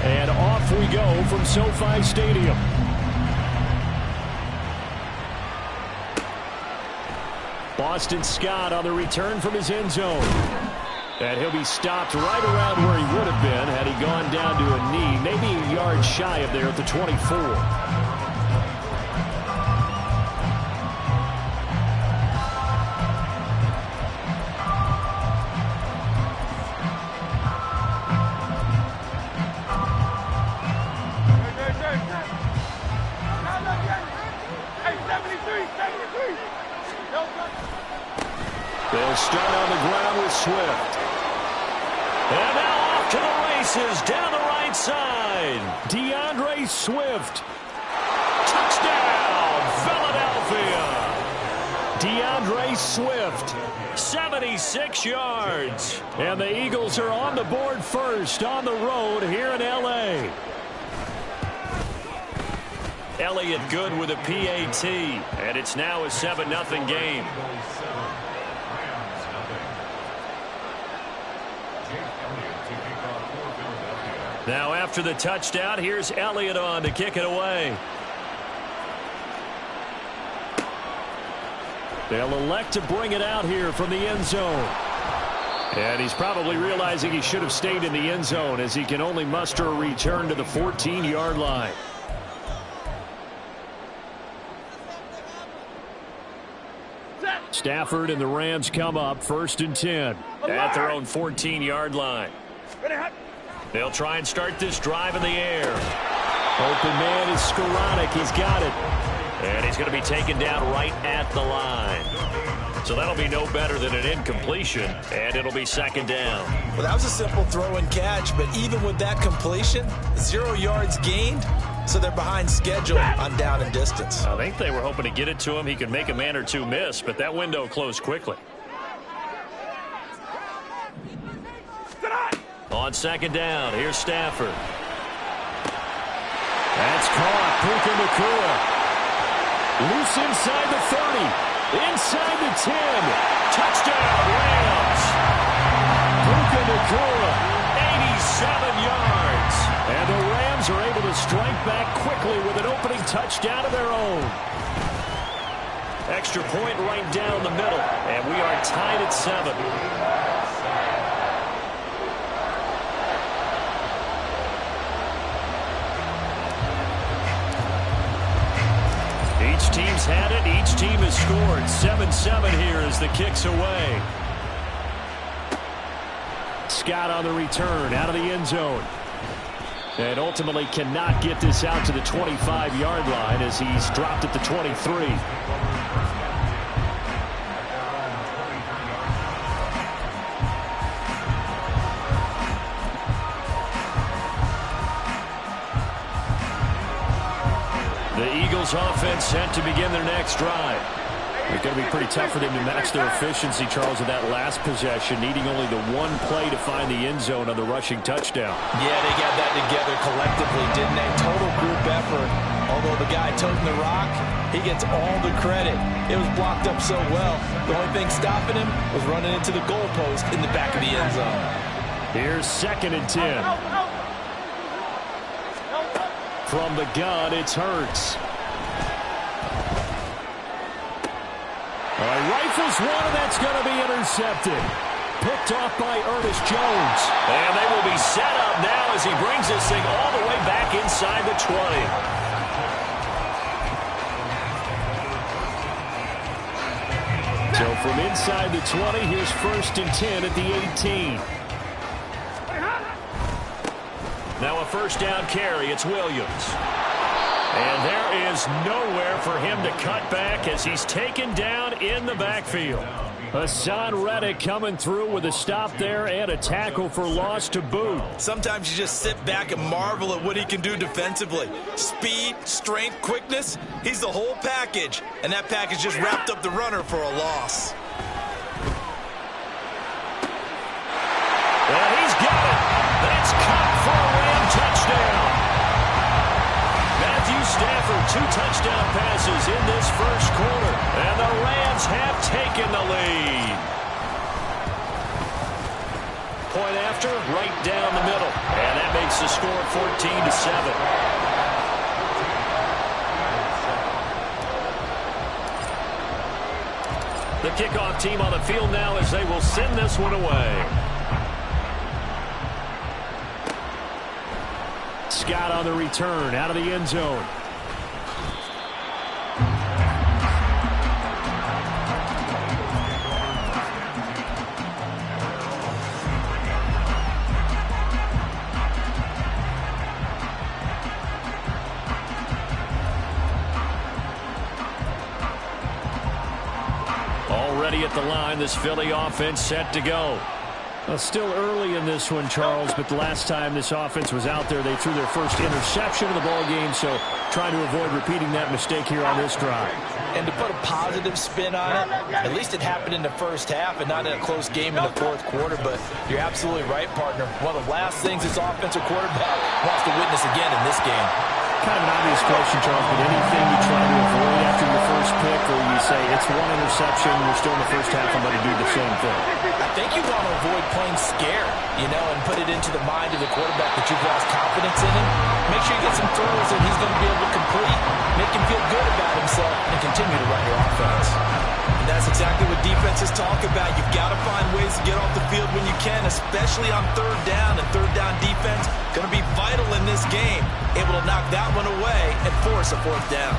And off we go from SoFi Stadium. Boston Scott on the return from his end zone. And he'll be stopped right around where he would have been had he gone down to a knee, maybe a yard shy of there at the 24. They'll start on the ground with Swift. And now off to the races down the right side. DeAndre Swift. Touchdown, Philadelphia. DeAndre Swift, 76 yards. And the Eagles are on the board first on the road here in L.A. Elliott good with a PAT, and it's now a 7-0 game. Now after the touchdown, here's Elliott on to kick it away. They'll elect to bring it out here from the end zone. And he's probably realizing he should have stayed in the end zone as he can only muster a return to the 14-yard line. Stafford and the Rams come up 1st and 10 at their own 14-yard line. They'll try and start this drive in the air. Open man is Skoranek. He's got it. And he's going to be taken down right at the line. So that'll be no better than an incompletion, and it'll be 2nd down. Well, that was a simple throw and catch, but even with that completion, 0 yards gained, so they're behind schedule on down and distance. I think they were hoping to get it to him. He could make a man or two miss, but that window closed quickly. On 2nd down, here's Stafford. That's caught. Puka Nacua. Loose inside the 30. Inside the 10. Touchdown, Rams. Puka Nacua, 87 yards. And the Rams are able to strike back quickly with an opening touchdown of their own. Extra point right down the middle. And we are tied at 7. Each team's had it. Each team has scored. 7-7 here as the kick's away. Scott on the return out of the end zone. And ultimately cannot get this out to the 25-yard line as he's dropped at the 23. Offense set to begin their next drive. It's going to be pretty tough for them to match their efficiency, Charles, in that last possession, needing only the one play to find the end zone on the rushing touchdown. Yeah, they got that together collectively, didn't they? Total group effort. Although the guy toting the rock, he gets all the credit. It was blocked up so well. The only thing stopping him was running into the goalpost in the back of the end zone. Here's 2nd and 10. From the gun, it's Hurts. Rifles one, and that's going to be intercepted. Picked off by Ernest Jones. And they will be set up now as he brings this thing all the way back inside the 20. So from inside the 20, here's 1st and 10 at the 18. Now a 1st down carry. It's Williams. And there is nowhere for him to cut back as he's taken down in the backfield. Hassan Reddick coming through with a stop there and a tackle for loss to boot. Sometimes you just sit back and marvel at what he can do defensively. Speed, strength, quickness, he's the whole package. And that package just wrapped up the runner for a loss. And he's got it. That's caught for a Ram touchdown. Matthew Stafford, 2 touchdown passes in this first quarter. And the Rams have taken the lead. Point after, right down the middle. And that makes the score 14-7. The kickoff team on the field now as they will send this one away. Scott on the return, out of the end zone. Already at the line, this Philly offense set to go. Well, still early in this one, Charles, but the last time this offense was out there, they threw their first interception of the ball game, so trying to avoid repeating that mistake here on this drive. And to put a positive spin on it, at least it happened in the first half and not in a close game in the fourth quarter, but you're absolutely right, partner. One of the last things this offensive quarterback wants to witness again in this game. Kind of an obvious question, Charles, but anything you try to avoid after your first pick, or you say it's one interception, you're still in the first half, I'm going to do the same thing? I think you want to avoid playing scared, and put it into the mind of the quarterback that you've lost confidence in him. Make sure you get some throws that he's going to be able to complete, make him feel good about himself, and continue to run your offense. And that's exactly what defenses talk about. You've got to find ways to get off the field when you can, especially on third down. And third down defense going to be vital in this game, able to knock that one away and force a fourth down.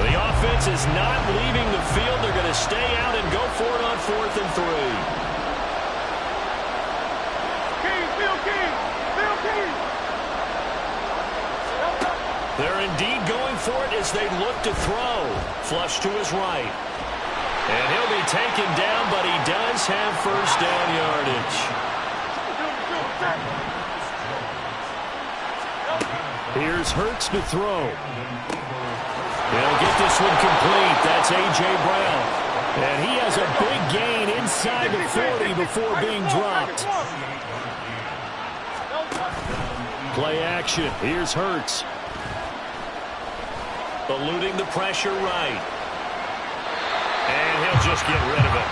The offense is not leaving the field. They're going to stay out and go for it on 4th and 3. They're indeed going for it as they look to throw. Flush to his right. And he'll be taken down, but he does have first down yardage. Here's Hurts to throw. He'll get this one complete. That's A.J. Brown. And he has a big gain inside the 40 before being dropped. Play action. Here's Hurts. Eluding the pressure right. And he'll just get rid of it.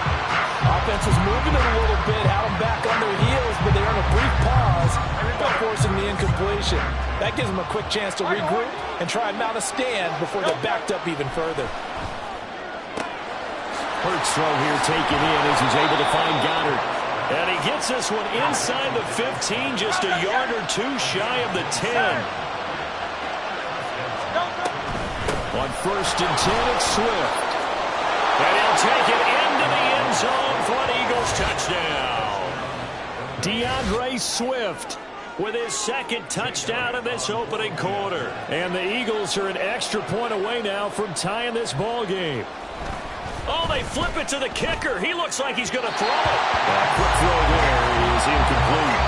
Offense is moving it a little bit, had them back on their heels, but they earn a brief pause by forcing the incompletion. That gives them a quick chance to regroup and try and mount a stand before they're backed up even further. Hurts throw here taken in as he's able to find Goddard. And he gets this one inside the 15, just a yard or two shy of the 10. On 1st and 10, it's Swift. And he'll take it into the end zone for an Eagles touchdown. DeAndre Swift with his 2nd touchdown of this opening quarter. And the Eagles are an extra point away now from tying this ball game. Oh, they flip it to the kicker. He looks like he's going to throw it. That quick throw there is incomplete.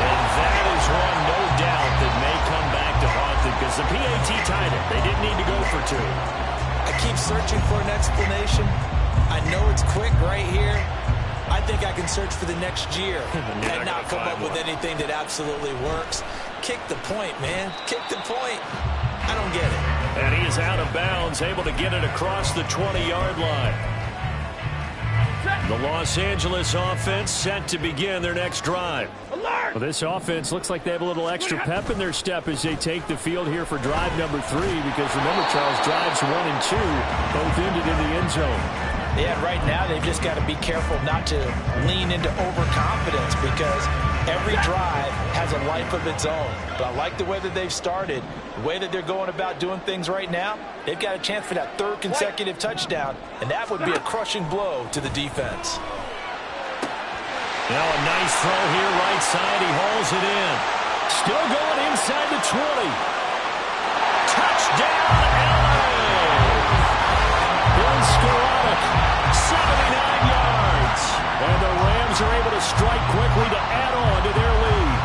And that is one, no doubt, that may come back to haunt them because the PAT tied it. They didn't need to go for 2. I keep searching for an explanation. I know it's quick right here. I think I can search for the next year and not come up with anything that absolutely works. Kick the point, man. Kick the point. I don't get it. And he is out of bounds, able to get it across the 20-yard line. The Los Angeles offense set to begin their next drive. Well, this offense looks like they have a little extra pep in their step as they take the field here for drive number 3, because remember, Charles, drives 1 and 2 both ended in the end zone. Yeah, right now they've just got to be careful not to lean into overconfidence because every drive has a life of its own. But I like the way that they've started, the way that they're going about doing things right now. They've got a chance for that 3rd consecutive touchdown, and that would be a crushing blow to the defense. Now a nice throw here right side. He hauls it in. Still going inside the 20. Touchdown, LA! Ben Skowronek, 79 yards. And the Rams are able to strike quickly to add on to their lead.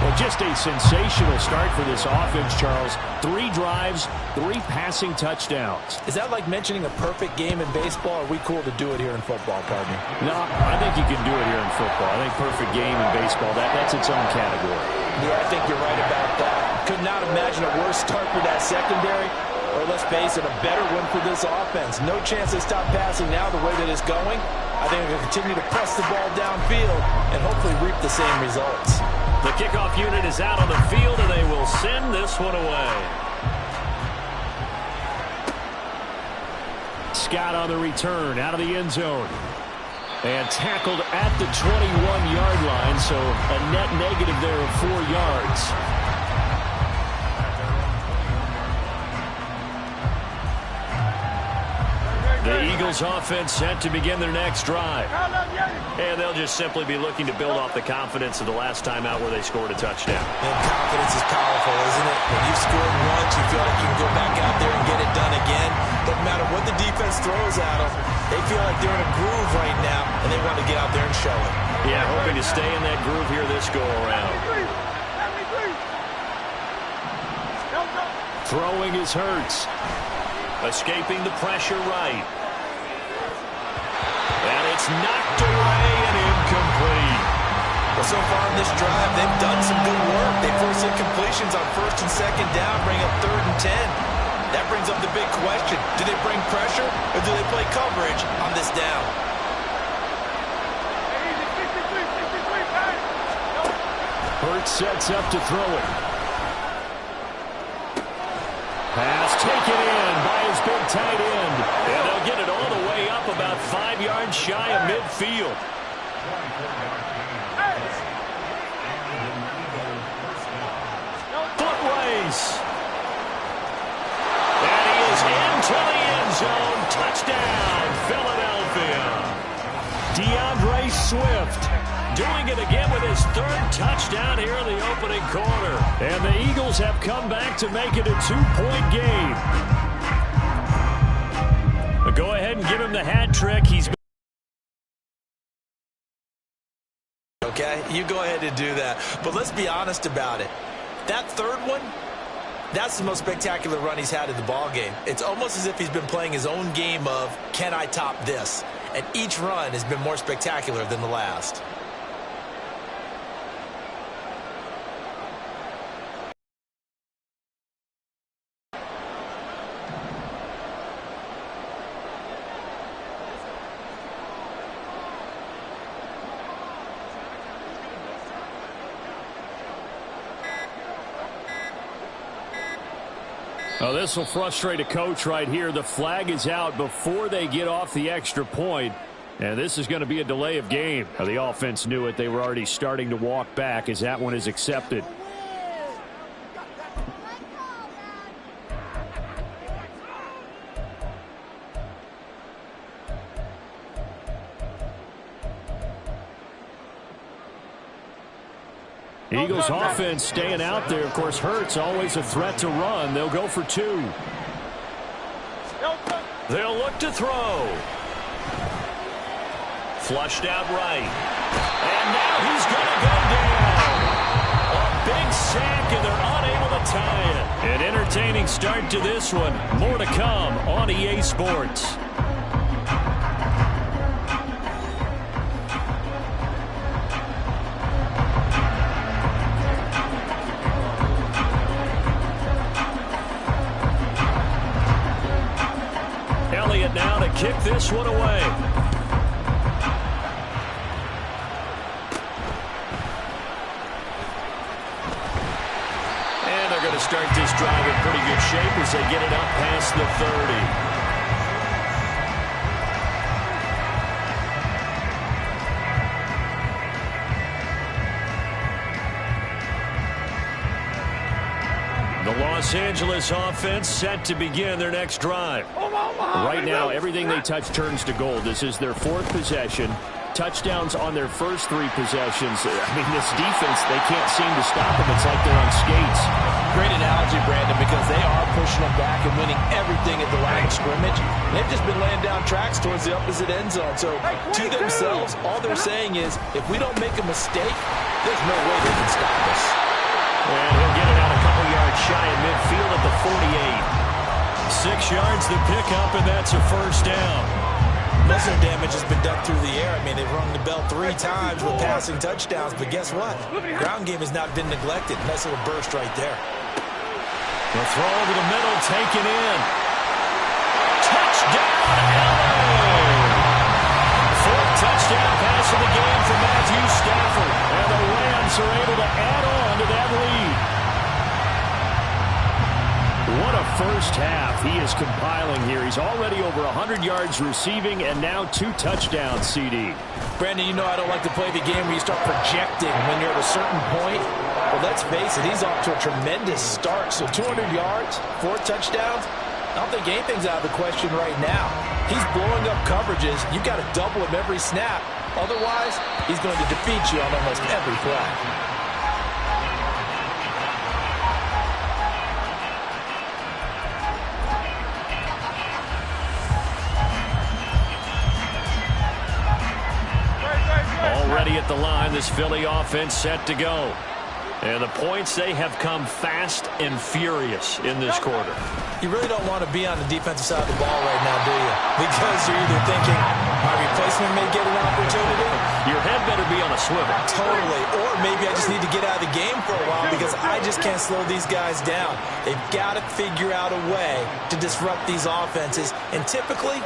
Well, just a sensational start for this offense, Charles. 3 drives, 3 passing touchdowns. Is that like mentioning a perfect game in baseball, or are we cool to do it here in football, partner? No, I think you can do it here in football. I think perfect game in baseball, that's its own category. Yeah, I think you're right about that. Could not imagine a worse start for that secondary, or let's face it, a better one for this offense. No chance to stop passing now the way that it's going. I think they're going to continue to press the ball downfield and hopefully reap the same results. The kickoff unit is out on the field, and they will send this one away. Scott on the return, out of the end zone. And tackled at the 21-yard line, so a net negative there of 4 yards. The Eagles offense set to begin their next drive. And they'll just simply be looking to build off the confidence of the last time out where they scored a touchdown. And confidence is powerful, isn't it? When you've scored once, you feel like you can go back out there and get it done again. Doesn't matter what the defense throws at them. They feel like they're in a groove right now, and they want to get out there and show it. Yeah, hoping to stay in that groove here this go-around. Throwing is Hurts. Escaping the pressure right. And it's knocked away and incomplete. Well, so far in this drive, they've done some good work. They force incompletions on 1st and 2nd down, bring up 3rd and 10. That brings up the big question. Do they bring pressure, or do they play coverage on this down? Hurts sets up to throw it. Pass taken in by his big tight end. And they'll get it all the way up about 5 yards shy of midfield. Foot race. And he is into the end zone. Touchdown, Philadelphia. DeAndre Swift doing it again with his 3rd touchdown here in the opening quarter. And the Eagles have come back to make it a 2-point game. But go ahead and give him the hat trick. He's okay, you go ahead and do that. But let's be honest about it. That 3rd one, that's the most spectacular run he's had in the ballgame. It's almost as if he's been playing his own game of, can I top this? And each run has been more spectacular than the last. Oh, this will frustrate a coach right here. The flag is out before they get off the extra point. And this is going to be a delay of game. Now, the offense knew it. They were already starting to walk back as that one is accepted. Eagles offense staying out there. Of course, Hurts always a threat to run. They'll go for 2. They'll look to throw. Flushed out right. And now he's going to go down. A big sack, and they're unable to tie it. An entertaining start to this one. More to come on EA Sports. Now to kick this one away. And they're going to start this drive in pretty good shape as they get it up past the 30. The Los Angeles offense set to begin their next drive. Right now, everything they touch turns to gold. This is their 4th possession. touchdowns on their first 3 possessions. I mean, this defense, they can't seem to stop them. It's like they're on skates. Great analogy, Brandon, because they are pushing them back and winning everything at the line of scrimmage. They've just been laying down tracks towards the opposite end zone. So to themselves, all they're saying is, if we don't make a mistake, there's no way they can stop us. And he'll get it out a couple yards shy of midfield at the 48. 6 yards the pickup, and that's a first down. Most of their damage has been done through the air. I mean, they've rung the bell 3 times with passing touchdowns, but guess what? Ground game has not been neglected. Nice little burst right there. The throw over the middle, taken in. Touchdown, LA! 4th touchdown pass of the game for Matthew Stafford. And the Rams are able to add on to that lead. What a first half he is compiling here. He's already over 100 yards receiving and now 2 touchdowns, CD. Brandon, you know I don't like to play the game where you start projecting when you're at a certain point. But let's face it, he's off to a tremendous start. So 200 yards, 4 touchdowns. I don't think anything's out of the question right now. He's blowing up coverages. You've got to double him every snap. Otherwise, he's going to defeat you on almost every play. Already at the line, this Philly offense set to go. And the points, they have come fast and furious in this quarter. You really don't want to be on the defensive side of the ball right now, do you? Because you're either thinking, my replacement may get an opportunity. Your head better be on a swivel. Totally. Or maybe I just need to get out of the game for a while because I just can't slow these guys down. They've got to figure out a way to disrupt these offenses. And typically,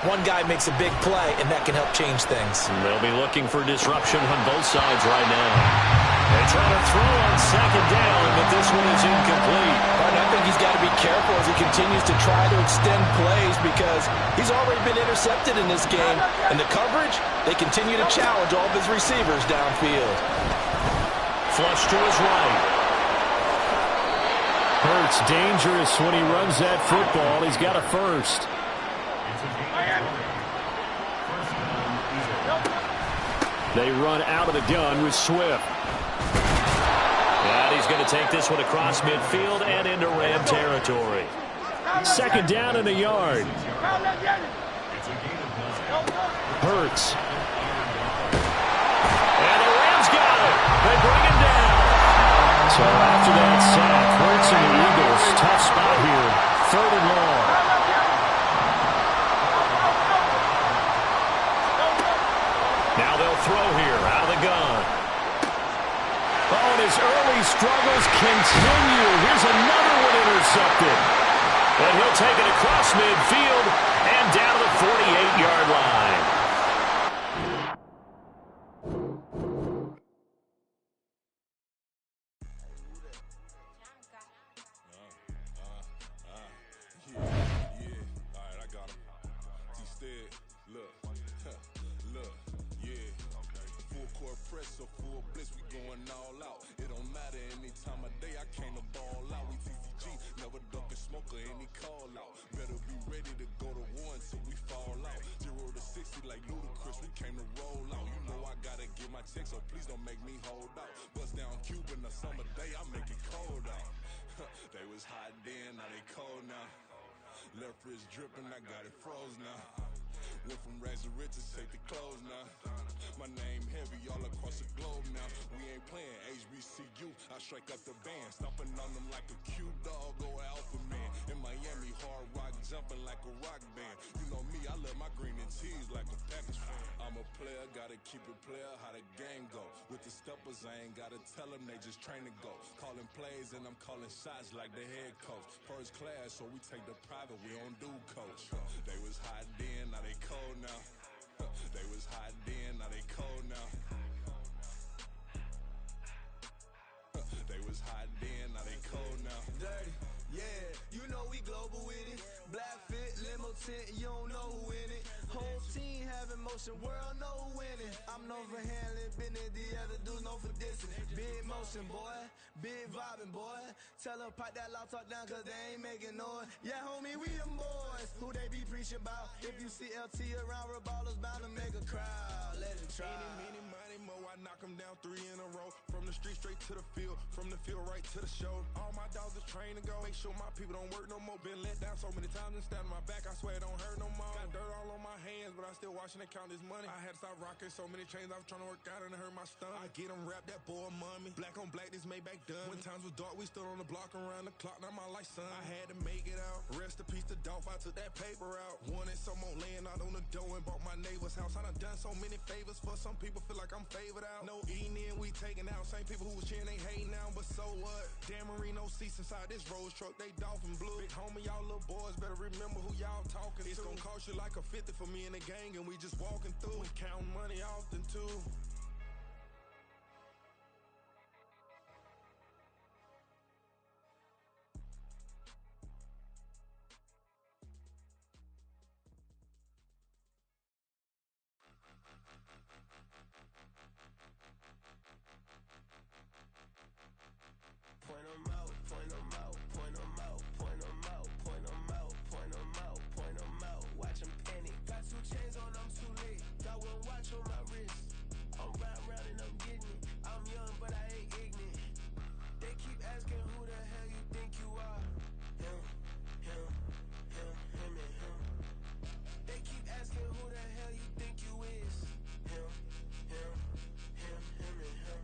one guy makes a big play, and that can help change things. They'll be looking for disruption on both sides right now. They try to throw on 2nd down, but this one is incomplete. But I think he's got to be careful as he continues to try to extend plays because he's already been intercepted in this game. And the coverage, they continue to challenge all of his receivers downfield. Flush to his right. Hurts dangerous when he runs that football. He's got a first. They run out of the gun with Swift. And he's going to take this one across midfield and into Ram territory. 2nd down in the yard. Hurts. And the Rams got it. They bring him down. So after that sack, Hurts and the Eagles, tough spot here. 3rd and long. Now they'll throw here out of the gun. Oh, and his early struggles continue. Here's another one intercepted. And he'll take it across midfield and down to the 48-yard line. So please don't make me hold out. Bust down Cuban a summer day, I make it cold out. They was hot then, now they cold now. Left wrist dripping, I got it froze now. Went from rags to riches, take the clothes now. My name heavy all across the globe now. We ain't playing HBCU, I strike up the band. Stomping on them like a Q-dog or Alpha Man. In Miami, hard rock jumping like a rock band. You know me, I love my green and cheese like a Packers fan. I'm a player, gotta keep it player, how the game go. With the steppers, I ain't gotta tell them, they just train to go. Calling plays and I'm calling shots like the head coach. First class, so we take the private, we don't do coach. They was hot then, now they cold now. They was hot then, now they cold now. They was hot then, now they cold now. Dirty, yeah, you know we global with it. Black fit, limo tint, you don't know who in it. Whole team having motion, world no winning. I'm known for handling business, the other dudes known for dissing. Big motion, boy, big vibing, boy. Tell her pipe that loud talk down, cause they ain't making noise. Yeah, homie, we them boys. Who they be preaching about? If you see LT around, ballers bound to make a crowd. Let it try. Many, money, mo, I knock them down 3 in a row. From the street straight to the field, from the field right to the show. All my dogs are trained to go. Make sure my people don't work no more. Been let down so many times and stabbed on my back. I swear it don't hurt no more. Got dirt all on my hands, but I still watching and count this money. I had to stop rocking so many chains. I was trying to work out and it hurt my stomach. I get them wrapped, that boy mommy. Black on black, this Maybach done. When times was dark, we stood on the block around the clock. Now my life, son. I had to make it out. Rest in peace to Dolph. I took that paper out. Wanted some more laying out on the dough and bought my neighbor's house. I done so many favors for some people. Feel like I'm favored out. No eating in, we taking out. Same people who was cheering, they hating now. But so what? Dan Marino seats inside this Rolls truck. They dolphin blue. Big homie, y'all little boys better remember who y'all talking to. It's gonna cost you like a 50 for me and the gang, and we just walking through. We counting money often too. Point them out, point them out, point them out, point them out, point them out, point them out, point them out. Watch them panic. Got 2 chains on, I'm too late. Got 1 watch on my wrist. I'm riding round and I'm getting it. I'm young, but I ain't ignorant. They keep asking who the hell you think you are. Him, him, him, and him. They keep asking who the hell you think you is. Him, and him.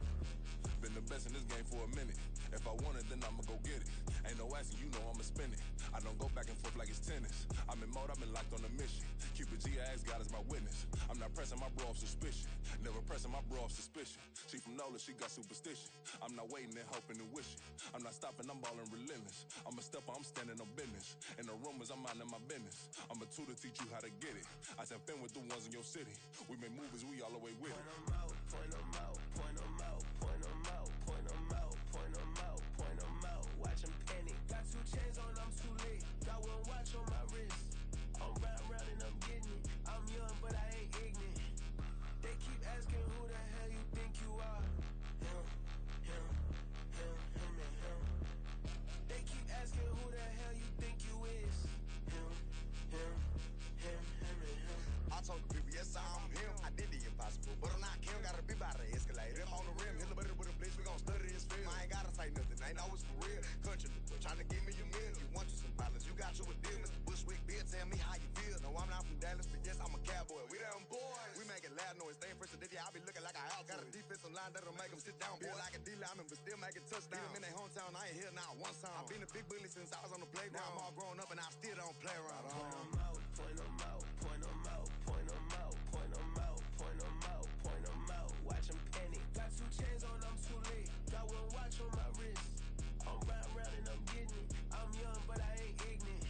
Been the best in this game for a minute. If I want it, then I'ma go get it. Ain't no asking, you know I'ma spend it. I don't go back and forth like it's tennis. I'm in mode, I've been locked on a mission. Cupid G, I ask God as my witness. I'm not pressing my bro off suspicion. Never pressing my bro off suspicion. She from NOLA, she got superstition. I'm not waiting and hoping and wishing. I'm not stopping, I'm balling relentless. I'm a stepper, I'm standing on business. In the rumors, I'm minding my business. I'm a tutor, teach you how to get it. I said, fin with the ones in your city. We make movies, we all the way with it. Point them out, point them out, point them out, point them out, point them out, point them out, point them out. Watch them panic. Got 2 chains on, I'm too late. Got 1 watch on my wrist. I'm riding round and I'm getting it. I'm young, but I ain't ignorant. They keep asking who the hell you think you are. Him, and him. They keep asking who the hell you think you is. Him, and him. I told the people, yes, I'm him. I did the impossible, but I'm not Kim. Gotta be by the escalator. I'm on the rim, hit a better with a blitz. We gon' study this film. I ain't gotta say nothing, ain't know it's for real. Country, trying to give me a meal. You want you some balance, you got you a deal. Mr. Bushwick, Bill, tell me how you feel. No, I'm not from Dallas, but yes, I'm a cowboy. We them boys. We make it loud noise, staying fresh to this. I be looking like a house. Got a defensive line that'll make them sit down. Feel like a D-lineman, but still make it touchdown. Beat them in their hometown, I ain't here now one time. I've been a big bully since I was on the playground. Now I'm all grown up and I still don't play around. Point them out, point them out, point them out, point them out, point them out, point them out, point them out. Watch them panic. Got 2 chains on, I'm too late. Got 1 watch on my wrist. I'm riding round and I'm getting it. I'm young, but I ain't ignorant.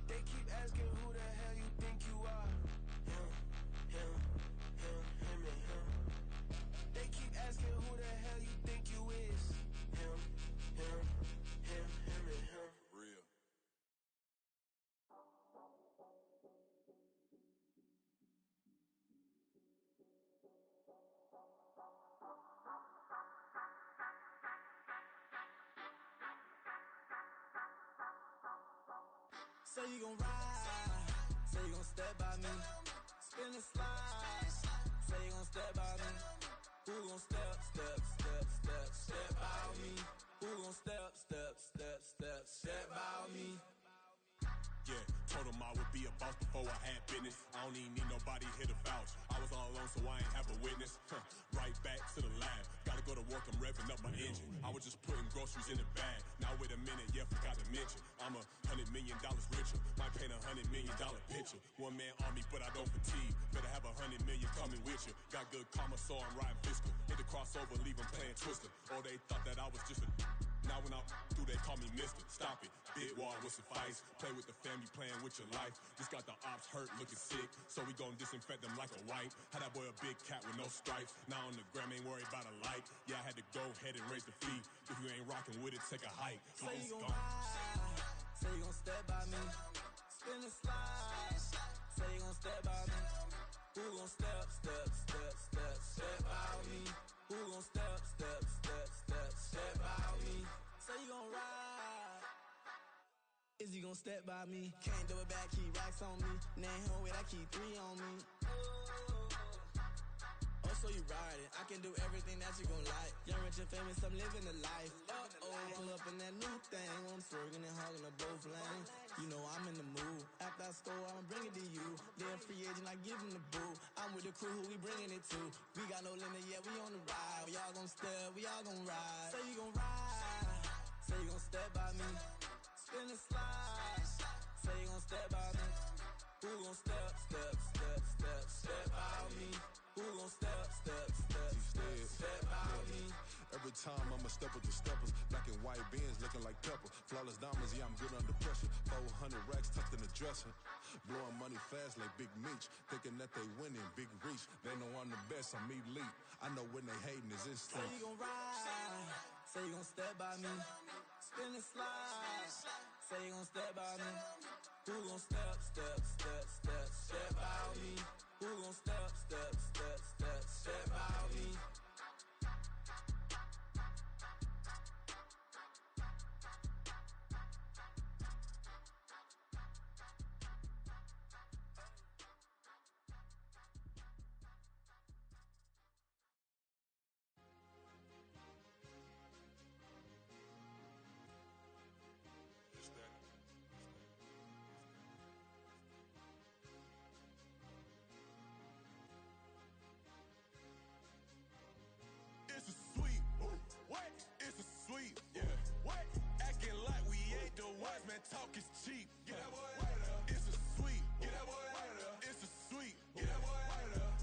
They keep asking who the hell you think you are. Him, and him. They keep asking who the hell you think you is. Him, and him. Real. Say you gon' ride, say you gon' step by me, spin and slide, say you gon' step by me, who gon' step by me, who gon' step by me. Yeah, told him I would be a boss before I had business. I don't even need nobody here to vouch. I was all alone, so I ain't have a witness. Right back to the lab. Gotta go to work, I'm revving up my engine. I was just putting groceries in the bag. Now wait a minute, yeah, forgot to mention. I'm $100 million richer. Might paint $100 million picture. One man army, but I don't fatigue. Better have 100 million coming with you. Got good karma, so I'm riding fiscal. Hit the crossover, leave them playing Twister. Oh, they thought that I was just a... Now when I do, they call me Mister. Stop it. Big wall with suffice. Play with the family, playing with your life. Just got the ops hurt, looking sick. So we gon' disinfect them like a wipe. Had that boy a big cat with no stripes. Now on the gram, ain't worried about a light. Yeah, I had to go ahead and raise the fee. If you ain't rocking with it, take a hike. Say you gon' ride, say you gon' step by me. Spin and slide, say you gon' step by me. Who gon' step by me? Who gon' step by me? Say you gon' ride. Is Is he gon' step by me? Can't do it back, keep racks on me. Name him with, I keep 3 on me. Oh, so you ride it. I can do everything that you gon' like. Young, rich, and famous, I'm living the life. Uh-oh, pull up in that new thing. I'm swerving and hogging up both lanes. You know I'm in the mood. After I score, I'ma bring it to you. They're a free agent, I give him the boo. I'm with the crew, who we bringing it to. We got no limit, yeah, we on the ride. We all gon' step, we all gon' ride. Say you gon' ride. Say you gon' step by me. Spin and slide. Say you gon' step by me. Who gon' step by me? Who gon' step by me? Every time I'ma step with the steppers. Black and white beans looking like pepper. Flawless diamonds, yeah, I'm good under pressure. 400 racks tucked in the dresser. Blowing money fast like Big Meech. Thinking that they winning, big reach. They know I'm the best, I'm elite. I know when they hating is instinct. Say you gon' ride. Say you gon' step by me. Spin and slide. Say you gon' step by me. Who gon' step by me? Who gon' step by me? It's a sweep. What? It's a sweep. Yeah. What? Acting like we ain't the ones, man. Talk is cheap. Get that boy out of there. It's a sweep. Get that boy out of there. It's a sweep. Get that boy out of there.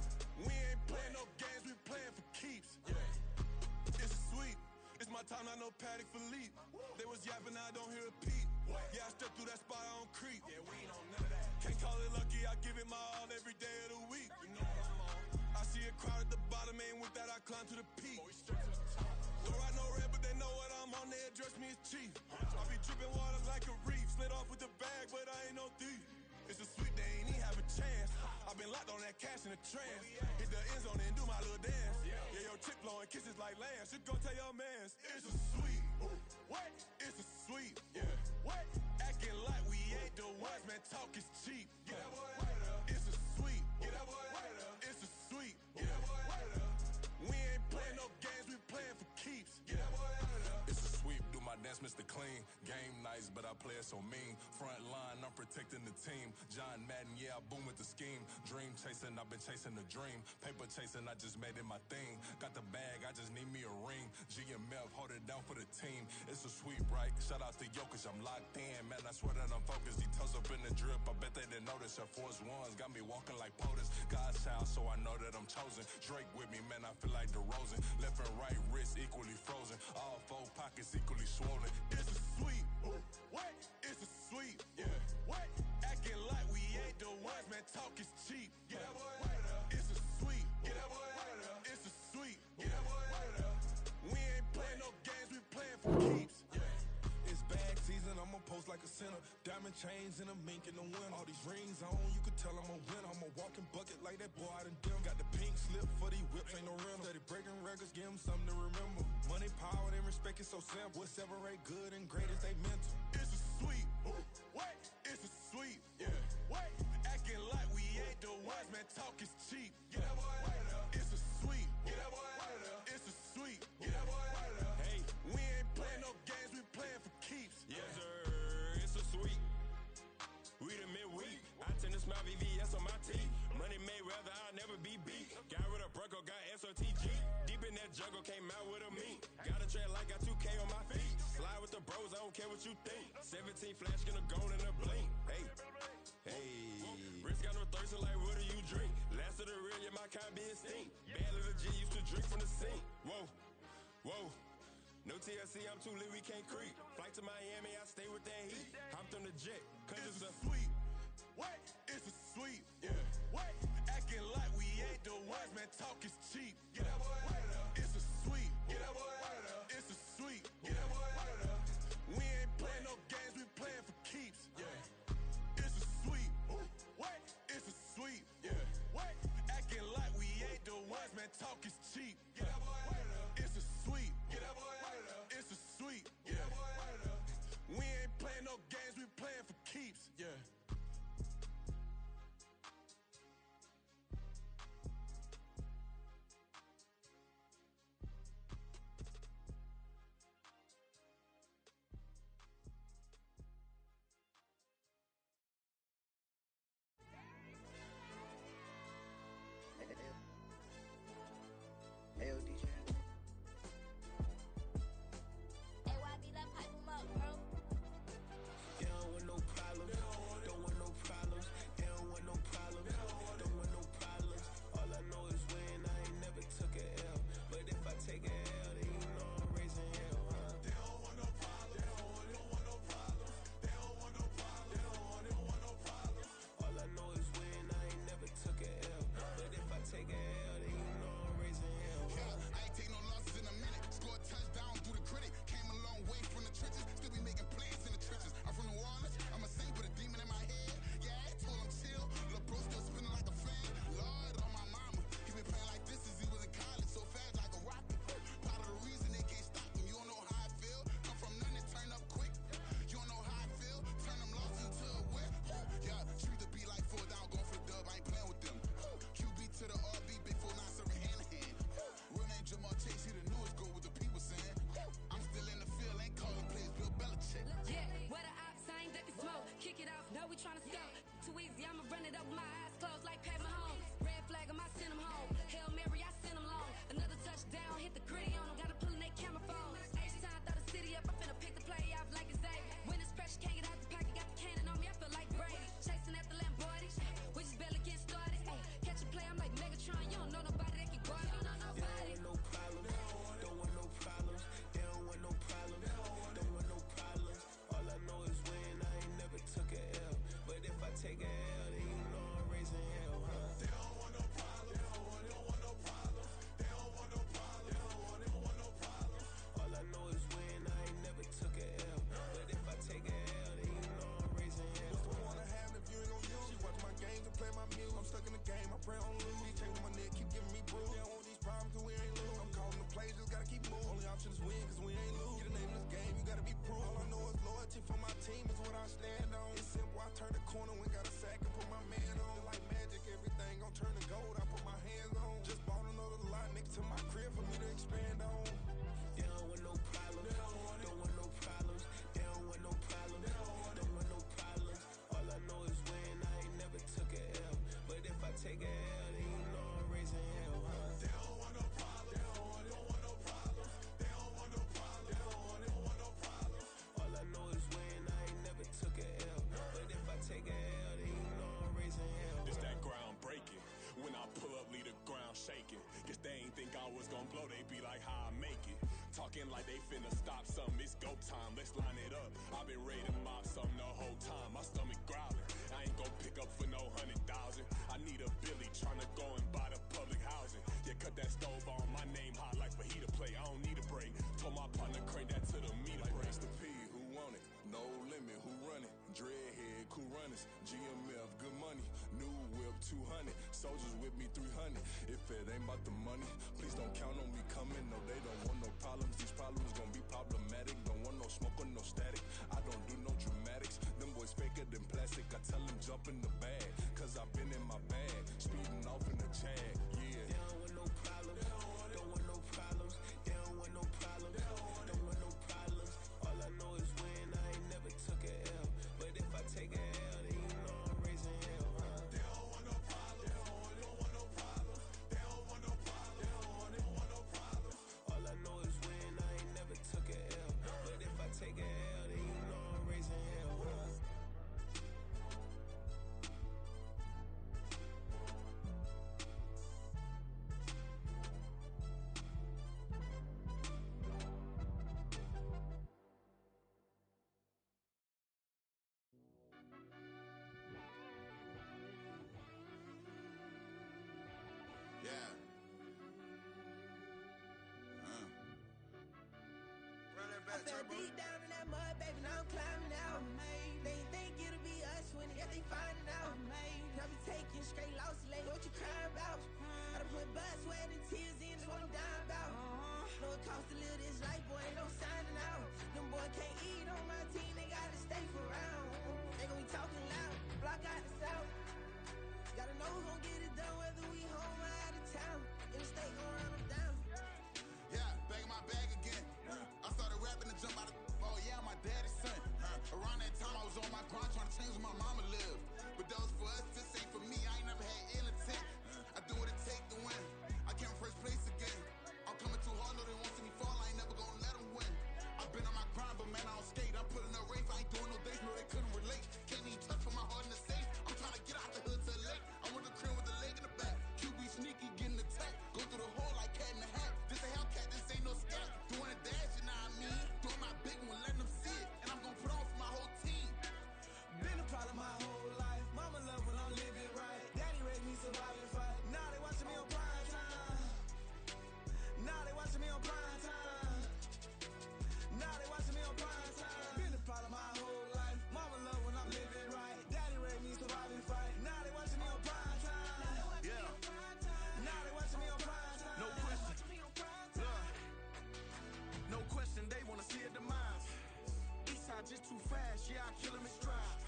We ain't playing no games, we playing for keeps. Yeah. It's a sweep. It's my time, not no Paddock Philippe. They was yapping, I don't hear a peep. Yeah, I step through that spot, I don't creep. Yeah, we ain't on none of that. Can't call it lucky, I give it my all every day of the week. You know what I'm on. I see a crowd at the bottom, ain't with that, I climb to the peak. Don't ride no red, but they know what I'm on, they address me as chief. I be dripping water like a reef, slid off with the bag, but I ain't no thief. It's a sweep, they ain't even have a chance. I been locked on that cash in a trance. Hit the end zone and do my little dance. Yeah, your chick blowing kisses like Lance. You go tell your mans. It's a sweep. What? It's a sweep. Yeah. What? Acting like we ain't the ones, man. Talk is cheap. Get that boy out of there. It's a sweep. Get that boy out of there. It's a sweep. Get that boy out of there. We ain't playing no games, we playing for keeps. Get that boy out of there. It's a sweep. Do my dance, Mr. Clean. Game nice, but I play it so mean. Front line, I'm protecting the team. John Madden, yeah, I boom with the scheme. Dream chasing, I've been chasing the dream. Paper chasing, I just made it my thing. Got the bag, I just need me a ring. GMF, hold it down for the team. It's a sweep, right? Shout out to Jokic, I'm locked in. Man, I swear that I'm focused. He toes up in the drip, I bet they didn't notice. Her force ones got me walking like POTUS. God's child, so I know that I'm chosen. Drake with me, man, I feel like DeRozan. Left and right wrist equally frozen. All 4 pockets equally swollen. It's a sweep. What? It's a sweep. Yeah. What? Acting like we ain't the ones, man. Talk is cheap. Get that boy out of there. It's a sweep. Get that boy out of there. It's a sweep. Get that boy out of there. We ain't playing no games, we playing for keeps. Yeah. It's bag season, I'ma post like a sinner. Diamond chains and a mink in the winter. All these rings on, you could tell I'm a winner. I'm a walking bucket like that boy out in Denver. Got the pink slip for these whips, ain't no rental. Steady breaking records, give them something to remember. Money, power, and respect is so simple. What separate good and great is they mental. It's a sweep. What? It's a sweep. Yeah. What? Acting like we ain't the ones, man. Talk is cheap. Get that boy out of there. It's a sweep. Get that boy out of there. It's a sweep. Get that boy out of there. Hey, we ain't playing no games, we playing for keeps. Yes, sir. It's a sweep. We the midweek. I tend to smile VVS on my teeth. Money made rather I'll never be beat. Got rid of Bronco, got SOTG. Deep in that jungle, came out with a meat. Got a trail like got 2K on my feet. Slide with the bros, I don't care what you think. 17 flash, gonna go in a blink. Hey. Wrist got no thirst, like what do you drink? Last of the real, yeah, my kind be extinct. Bad little G used to drink from the sink. Whoa. No TLC, I'm too lit, we can't creep. Flight to Miami, I stay with that heat. Hopped on the jet, cause it's a sweep. What? It's a sweep. Yeah. What? Acting like we ain't the ones, man. Talk is cheap. Get that boy out of there. It's a sweep. Get that boy out of there. It's a sweep. Get that boy out of there. We ain't playing no games, we playing for keeps. Yeah. It's a sweep. What? It's a sweep. Yeah. What? Acting like we ain't the ones, man. Talk is cheap. Get that boy out of there. It's a sweep. Get that boy out of there. It's a sweep. Get that boy out of there. We ain't playing no games, we playing for Talking like they finna stop something. It's go time, let's line it up. I've been ready to mop something the whole time. My stomach growling. I ain't gon' pick up for no 100,000. I need a Billy tryna go and buy the public housing. Yeah, cut that stove on. My name hot like fajita plate. I don't need a break. Told my partner crank that to the meter like break. Mr. P, who want it? No limit, who run it? Dreadhead, cool runners. GMF, good money. New whip, 200. Soldiers with me, 300. If it ain't about the money, please don't count on me coming. No, they don't want no problems. These problems gon' be problematic. Don't want no smoke or no static. I don't do no dramatics. Them boys faker than plastic. I tell them jump in the bag, cause I've been in my bag. Speeding off in the Jag, yeah. They don't want no problems. Don't want no problems. They don't want no problems. Don't want no problems. All I know is win. I ain't never took a L. But if I take a L, then you know I'm raising hell, huh? They don't want no problems. They don't want no problems. They don't want no problems. They don't want no problems. All I know is win. I ain't never took a L. But if I take a L, then you know I'm raising hell, huh? Yeah. I fell deep down in that mud, baby, now I'm climbing out. They ain't think it'll be us when yet they finding out. I be taking straight losses, lady, what you crying about? I done put blood, sweat, and tears in, that's what I'm dying about. Know it costs to live this life, boy, ain't no signing out. Them boy can't eat on my team, they gotta stay for round. They gon' be talking loud, block out the south. Gotta know who's gon' get it done, whether we home or out of town. In the state gon' run them down. Yeah, back in my bag again. I started rapping to jump out of. Oh yeah, I'm my daddy's son. Around that time I was on my grind trying to change where my mama lived. But that was for us, this ain't for me. I ain't never had ill intent. I do what it take to win. I came first place again. I'm coming too hard, no they won't see me fall. I ain't never gonna let them win. I've been on my grind, but man I don't skate. I'm putting up race, I ain't doing no days, no they couldn't relate. Can't even touch for my heart in the safe. I'm trying to get out the hood to the lake. I want the crib with the leg in the back. QB sneaky, getting attacked. Go through the hole like cat in the hat. This a Hellcat, this ain't no scat. Doing a dash, you know what I mean? Doing my big one, letting them see it. And I'm gonna put on for my whole team. Been a problem my whole life. Mama love when I'm living right. Daddy raised me survive and fight. Now they watching me on prime time. Now they watching me on prime time. Now they watching me on prime time. Been a problem my whole life. Mama love when I'm living right. Daddy raised me survive and fight. Now they watching me on prime time. Yeah. Now they watching me on prime time. No question. Look. No question, they wanna see a demise. Eastside just too fast, yeah, I kill 'em in stride.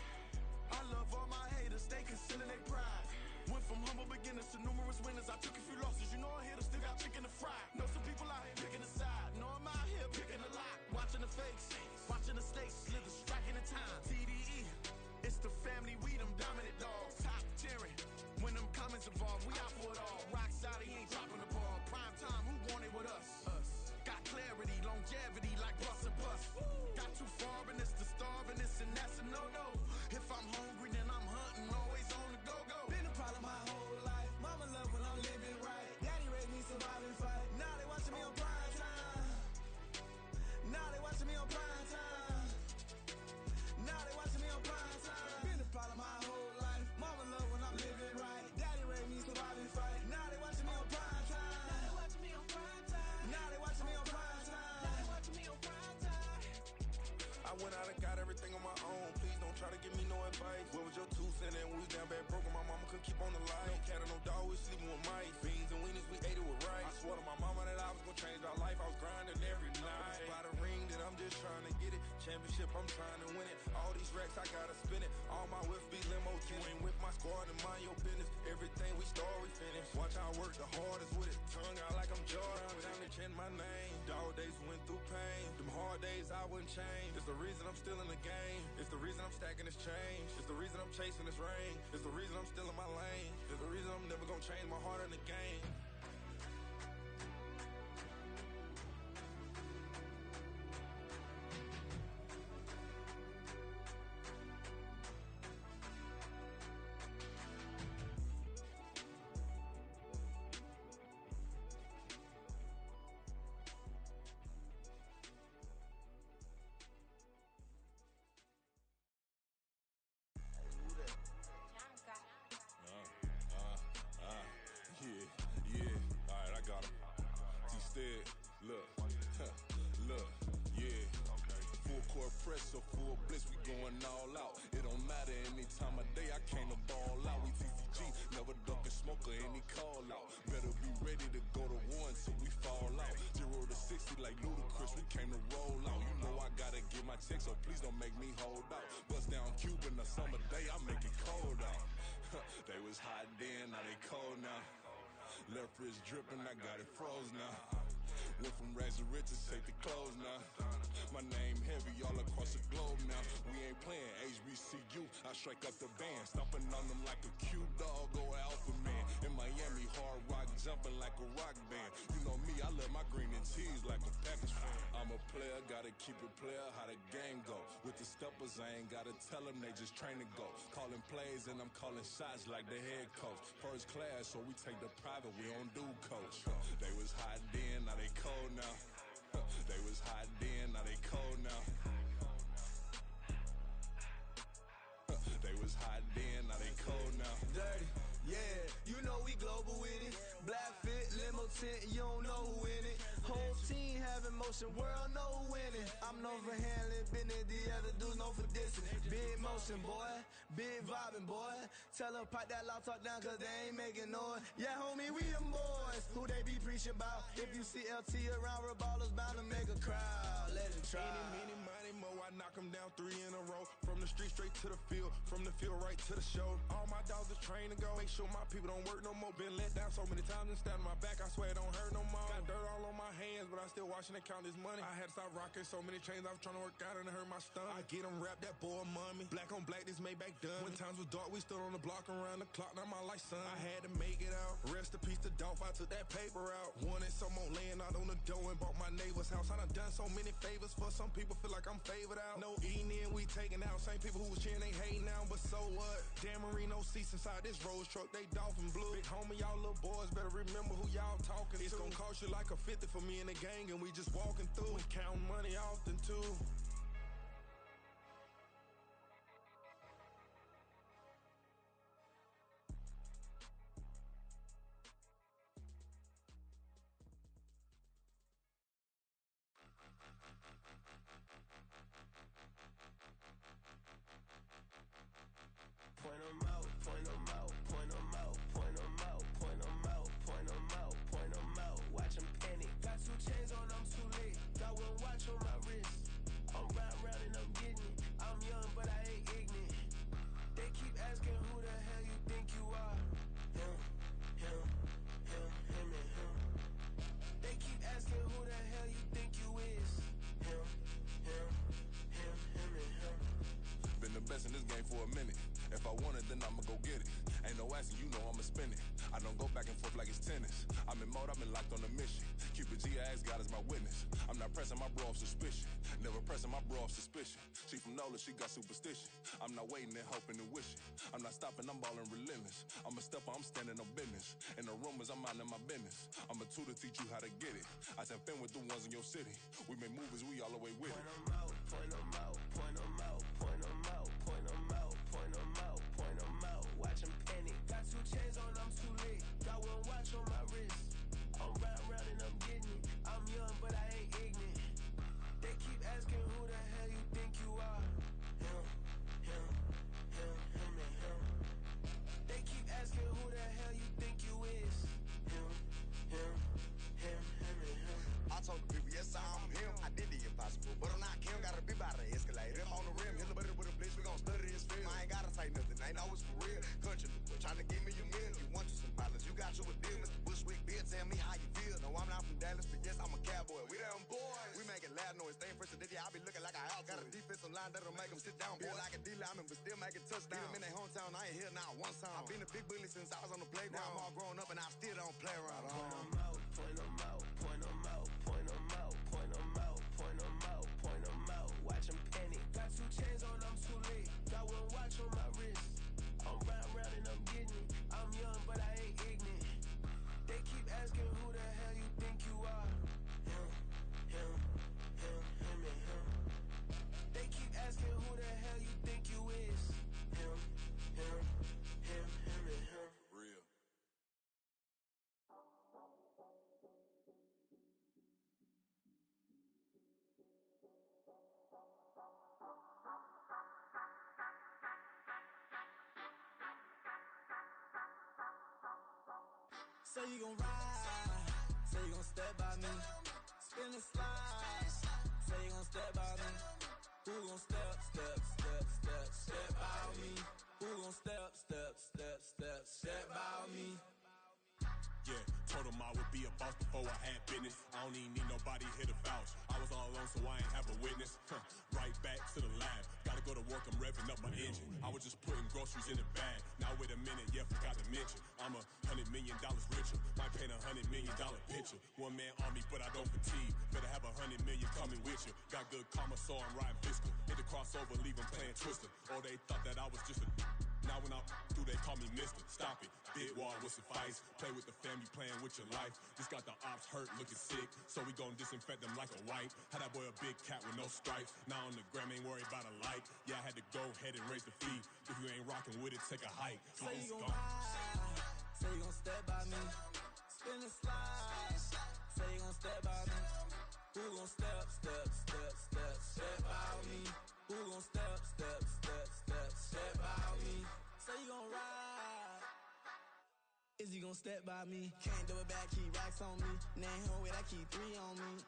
I love all my haters, they concealing their pride. Went from humble beginners to numerous winners. I took a few losses, you know I hit 'em, still got chicken to fry. Know some people out here picking a side. Know I'm out here picking a lot. Watching the fakes, watching the snakes slither, striking the time. TDE, it's the family, we them dominant dogs. Top tiering, when them comments involved, we out for it all. Rock solid, he ain't dropping the ball. Prime time, who want it with us? Got clarity, longevity, like bus and bus. Got too far and it's the starving, this and that's a no-no. If I'm hungry, then I'm hunting, always on the go-go. Been a problem my whole life. Mama love when I'm living right. Daddy raised me survive and fight. Now they watching me on prime time. Now they watching me on prime time. Now they watching me on prime time. Been a problem my whole life. Mama love when I'm living right. Daddy raised me survive and fight. Now they watching me on prime time. Now they watching me on prime time. Now they watching me on prime time. Now they watching me on prime time. I went out and got everything on my own. Please don't try to give me no advice. What was your 2 cents and we was down bad broke and my mama couldn't keep on the light. No cat or no dog, we sleeping with mice. Beans and weenies, we ate it with rice. I swore to my mama that I was gonna change our life. I was grinding every night. By the ring that I'm just trying to get it. Championship, I'm trying to win it. All these racks, I gotta spin it. All my whips be limo. You ain't with my squad and mind your business. Everything we start, we finish. Watch how I work the hardest with it. Tongue out like I'm Jordan. Down to chant my name. Dog days went through pain. Them hard days I wouldn't change. It's the reason I'm still in the game. It's the reason I'm stacking this change. It's the reason I'm chasing this rain. It's the reason I'm still in my lane. It's the reason I'm never gonna change my heart in the game. ready to go to war until we fall out. 0 to 60 like Ludacris, we came to roll out. You know I gotta get my check, so please don't make me hold out. Bust down Cuban a summer day, I make it cold out. They was hot then, now they cold now. Left wrist dripping, I got it froze now. Went from rags to riches, take the clothes now. My name heavy all across the globe now. We ain't playing HBCU, I strike up the band. Stomping on them like a Q dog or alpha man. In Miami, hard rock jumping like a rock band. You know me, I love my green and cheese like a Packers fan. I'm a player, gotta keep it player, how the game go. With the steppers, I ain't gotta tell them, they just train to go. Calling plays and I'm calling shots like the head coach. First class, so we take the private, we don't do coach. They was hot then, now they cold now. They was hot then, now they cold now. They was hot then, now they cold now. Dirty, yeah, you know we global with it. Black fit, limo tint, you don't know who in it. Whole team having motion, world know who winning. I'm known for handling business, the other dudes known for dissing. Big motion, boy, big vibing, boy. Tell her pipe that loud talk down, cause they ain't making noise. Yeah, homie, we them boys, who they be preaching about. If you see LT around, ballers bound to make a crowd. Let it try. Many, money, mo, I knock them down 3 in a row. From the street straight to the field, from the field right to the show. All my dogs are trained to go. Make sure my people don't work no more. Been let down so many times and stand on my back, I swear it don't hurt no more. Got dirt all on my hands, but I still watching and count this money. I had to stop rocking so many chains, I was trying to work out and it hurt my stomach. I get them rap, that boy mommy. Black on black, this Maybach done. When times was dark, we stood on the block around the clock, now my life son. I had to make it out. Rest in peace to Dolph, I took that paper out. Wanted some on laying out on the dough and bought my neighbor's house. I done so many favors for some people, feel like I'm favored out. No eating in, we taking out. Same people who was cheering, they hating now, but so what? Dan Marino seats inside this Rolls truck, they dolphin blue. Big homie, y'all little boys better remember who y'all talking to. It's gonna cost you like a 50 for me and the gang, and we just walking through. We counting money often too. Point 'em out, point 'em out, point 'em out, point 'em out, point 'em out, point 'em out, point 'em out. Watch 'em panic. Got 2 chains on, I'm too late. Got 1 watch on my wrist. I'm round and I'm getting it. I'm young, but I ain't ignorant. They keep asking who the hell you think you are. Him, him, him, him, and him. They keep asking who the hell you think you is. Him, him, him, him, and him. Been the best in this game for a minute. If I want it, then I'ma go get it. Ain't no asking, you know I'ma spin it. I don't go back and forth like it's tennis. I'm in mode, I've been locked on a mission. Cupid G, I ask God as my witness. I'm not pressing my bro off suspicion. Never pressing my bro off suspicion. She from Nola, she got superstition. I'm not waiting and hoping and wishing. I'm not stopping, I'm balling relentless. I'm a stepper, I'm standing on business. In the rumors, I'm minding my business. I'm a tutor, teach you how to get it. I said, fin with the ones in your city. We make movies, we all the way with it. Point 'em out, point 'em out, point 'em out, point 'em out, point 'em out, point 'em out, point 'em out. Watch 'em panic. Got 2 chains on, I'm too late. Got 1 watch on my wrist. I'm round and I'm getting it. I'm young, but I ain't ignorant. They keep asking who the hell you think you are. Him, him, him, him, and him. They keep asking who the hell you think you is. Him, him, him, him, and him. I told the people, yes, I'm him. I did the impossible, but I'm not Kim. Gotta be by the escalator. On the rim, hit the butter with a blitz. We gon' study his film. I ain't gotta say nothing. Ain't know it's for real. Country, trying to give me your meal. You want you some violence. You got you a deal, Mr. Bushwick. Bill, tell me how you feel. No, I'm not from Dallas, but yes, I'm a cowboy. We them boys. We making loud noise. Staying fresh to this year. I be looking like a house. Got a defensive line that'll make them sit down. Feel like a D lineman, but still making touchdowns. Beat them in their hometown. I ain't here now one time. I've been a big bully since I was on the playground. Now I'm all grown up and I still don't play around. Point 'em out, point 'em out, point 'em out, point 'em out, point 'em out, point 'em out, point 'em out. Watch 'em panic. Got 2 chains on, I'm too late. Got 1 watch on my wrist. I'm round and I'm getting it. I'm young, but I ain't ignorant. They keep asking who the hell you think you are. Him, him, him, him, and him. They keep asking who the hell you think you is. Him, him, him, him, and him. Real. So you gon' ride Say you gon' step by me. Spin and slide. Say you gon' step by me. Who gon' step by me? Who gon' step by me? Yeah, told him I would be a boss before I had business. I don't even need nobody here to vouch. I was all alone, so I ain't have a witness. Right back to the lab. Gotta go to work, I'm revving up my engine. I was just putting groceries in the bag. Now wait a minute, yeah, forgot to mention. I'm $100 million richer. Might paint $100 million picture. One man army, but I don't fatigue. Better have 100 million coming with you. Got good karma, so I'm riding fiscal. Hit the crossover, leave them playing Twister. Or they thought that I was just a... Now when I do, they call me Mister. Stop it. Big wall would suffice. Play with the family, playing with your life. Just got the ops hurt, looking sick. So we gon' disinfect them like a wipe. Had that boy a big cat with no stripes. Now on the gram, ain't worried about a light. Yeah, I had to go ahead and raise the fee. If you ain't rocking with it, take a hike. Say you gon' ride. Say you gon' step by me. Spin and slide. Say you gon' step by me. Who gon' step by me? Who gon' step by me? Say you gon' ride. Is he gon' step by me? Can't do it back, keep racks on me. Name home with I keep 3 on me.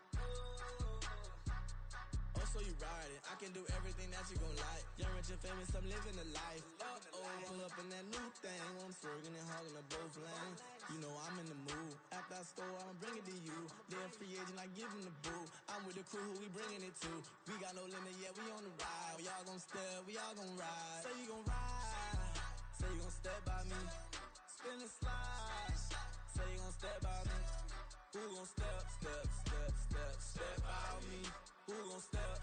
Oh, so you ride it. I can do everything that you gon' like. Young, rich, and famous, I'm living the life. Pull up in that new thing. I'm swerving and hogging up both lanes. You know I'm in the mood. After I score, I'ma bring it to you. They're a free agent, I give them the boo. I'm with the crew, who we bringing it to. We got no limit, yeah, we on the ride. We all gon' step, we all gon' ride. Say you gon' ride. Say you gon' step by me. Spin and slide. Say you gon' step by me. Who gon' step by me? Who gon' step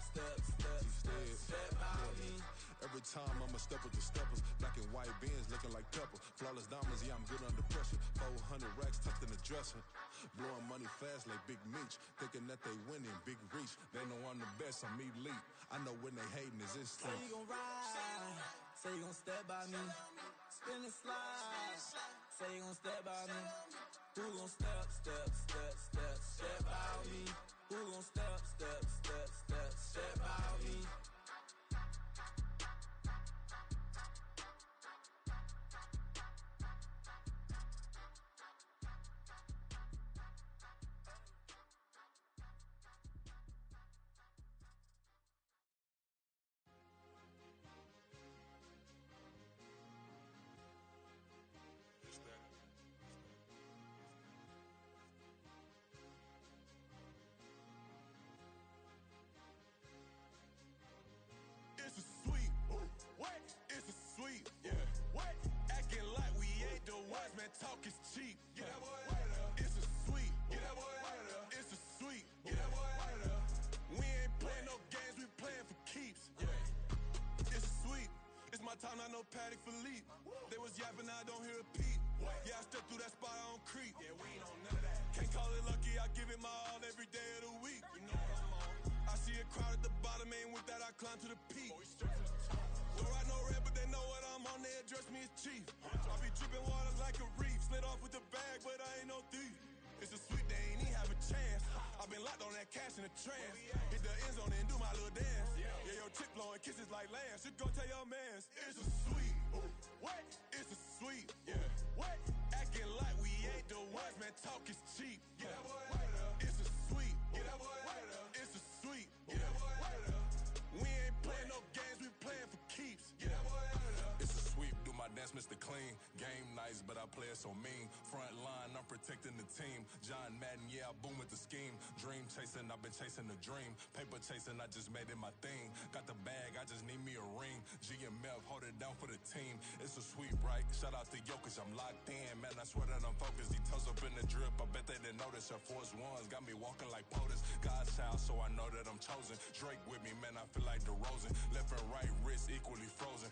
by me? Every time I'ma step with the steppers. Black and white beans looking like pepper. Flawless diamonds, yeah, I'm good under pressure. 400 racks tucked in the dresser. Blowing money fast like Big Meech. Thinking that they winning, big reach. They know I'm the best, I'm elite. I know when they hating is instant. Say you gon' ride. Say you gon' step by me. Spin and slide. Say you gon' step by me. Who gon' step by me? Who gon' step by me? It's a sweet, what? It's a sweet, yeah. What? Acting like we ain't the ones, man. Talk is cheap. Get that boy out of there. It's a sweet, get that boy out of there. It's a sweet, get that boy out of there. We ain't playing no games, we playing for keeps. Yeah. It's a sweet. It's my time, not no Paddock Philippe. They was yapping, I don't hear a peep. Yeah, I step through that spot, I don't creep. Yeah, we ain't on none of that. Can't call it lucky, I give it my all every day of the week. You know what I'm on. I see a crowd at the bottom, ain't with that, I climb to the peak. Don't ride no red, but they know what I'm on, they address me as chief. I be dripping water like a reef, slid off with the bag, but I ain't no thief. It's a sweet, they ain't even have a chance. I been locked on that cash in a trance. Hit the end zone and do my little dance. Yeah, your chick blowing kisses like Lance. You go tell your mans. It's a sweet. What? It's a sweet. Yeah. What? Acting like we ain't the ones, man. Talk is cheap. Get that boy out of there. It's a sweet. Get that boy out of there. It's a sweet. Get that boy out of there. We ain't playing no games, we playing for keeps. Get that boy out of there. It's a sweep, do my dance, Mr. Clean. Game nice, but I play it so mean. Front line, I'm protecting the team. John Madden, yeah, I boom with the scheme. Dream chasing, I've been chasing the dream. Paper chasing, I just made it my thing. Got the bag, I just need me a ring. G and Mel, hold it down for the team. It's a sweep, right? Shout out to Jokic, I'm locked in. Man, I swear that I'm focused. He toes up in the drip, I bet they didn't notice. Her force ones got me walking like POTUS. God's child, so I know that I'm chosen. Drake with me, man, I feel like DeRozan. Left and right wrist equally frozen.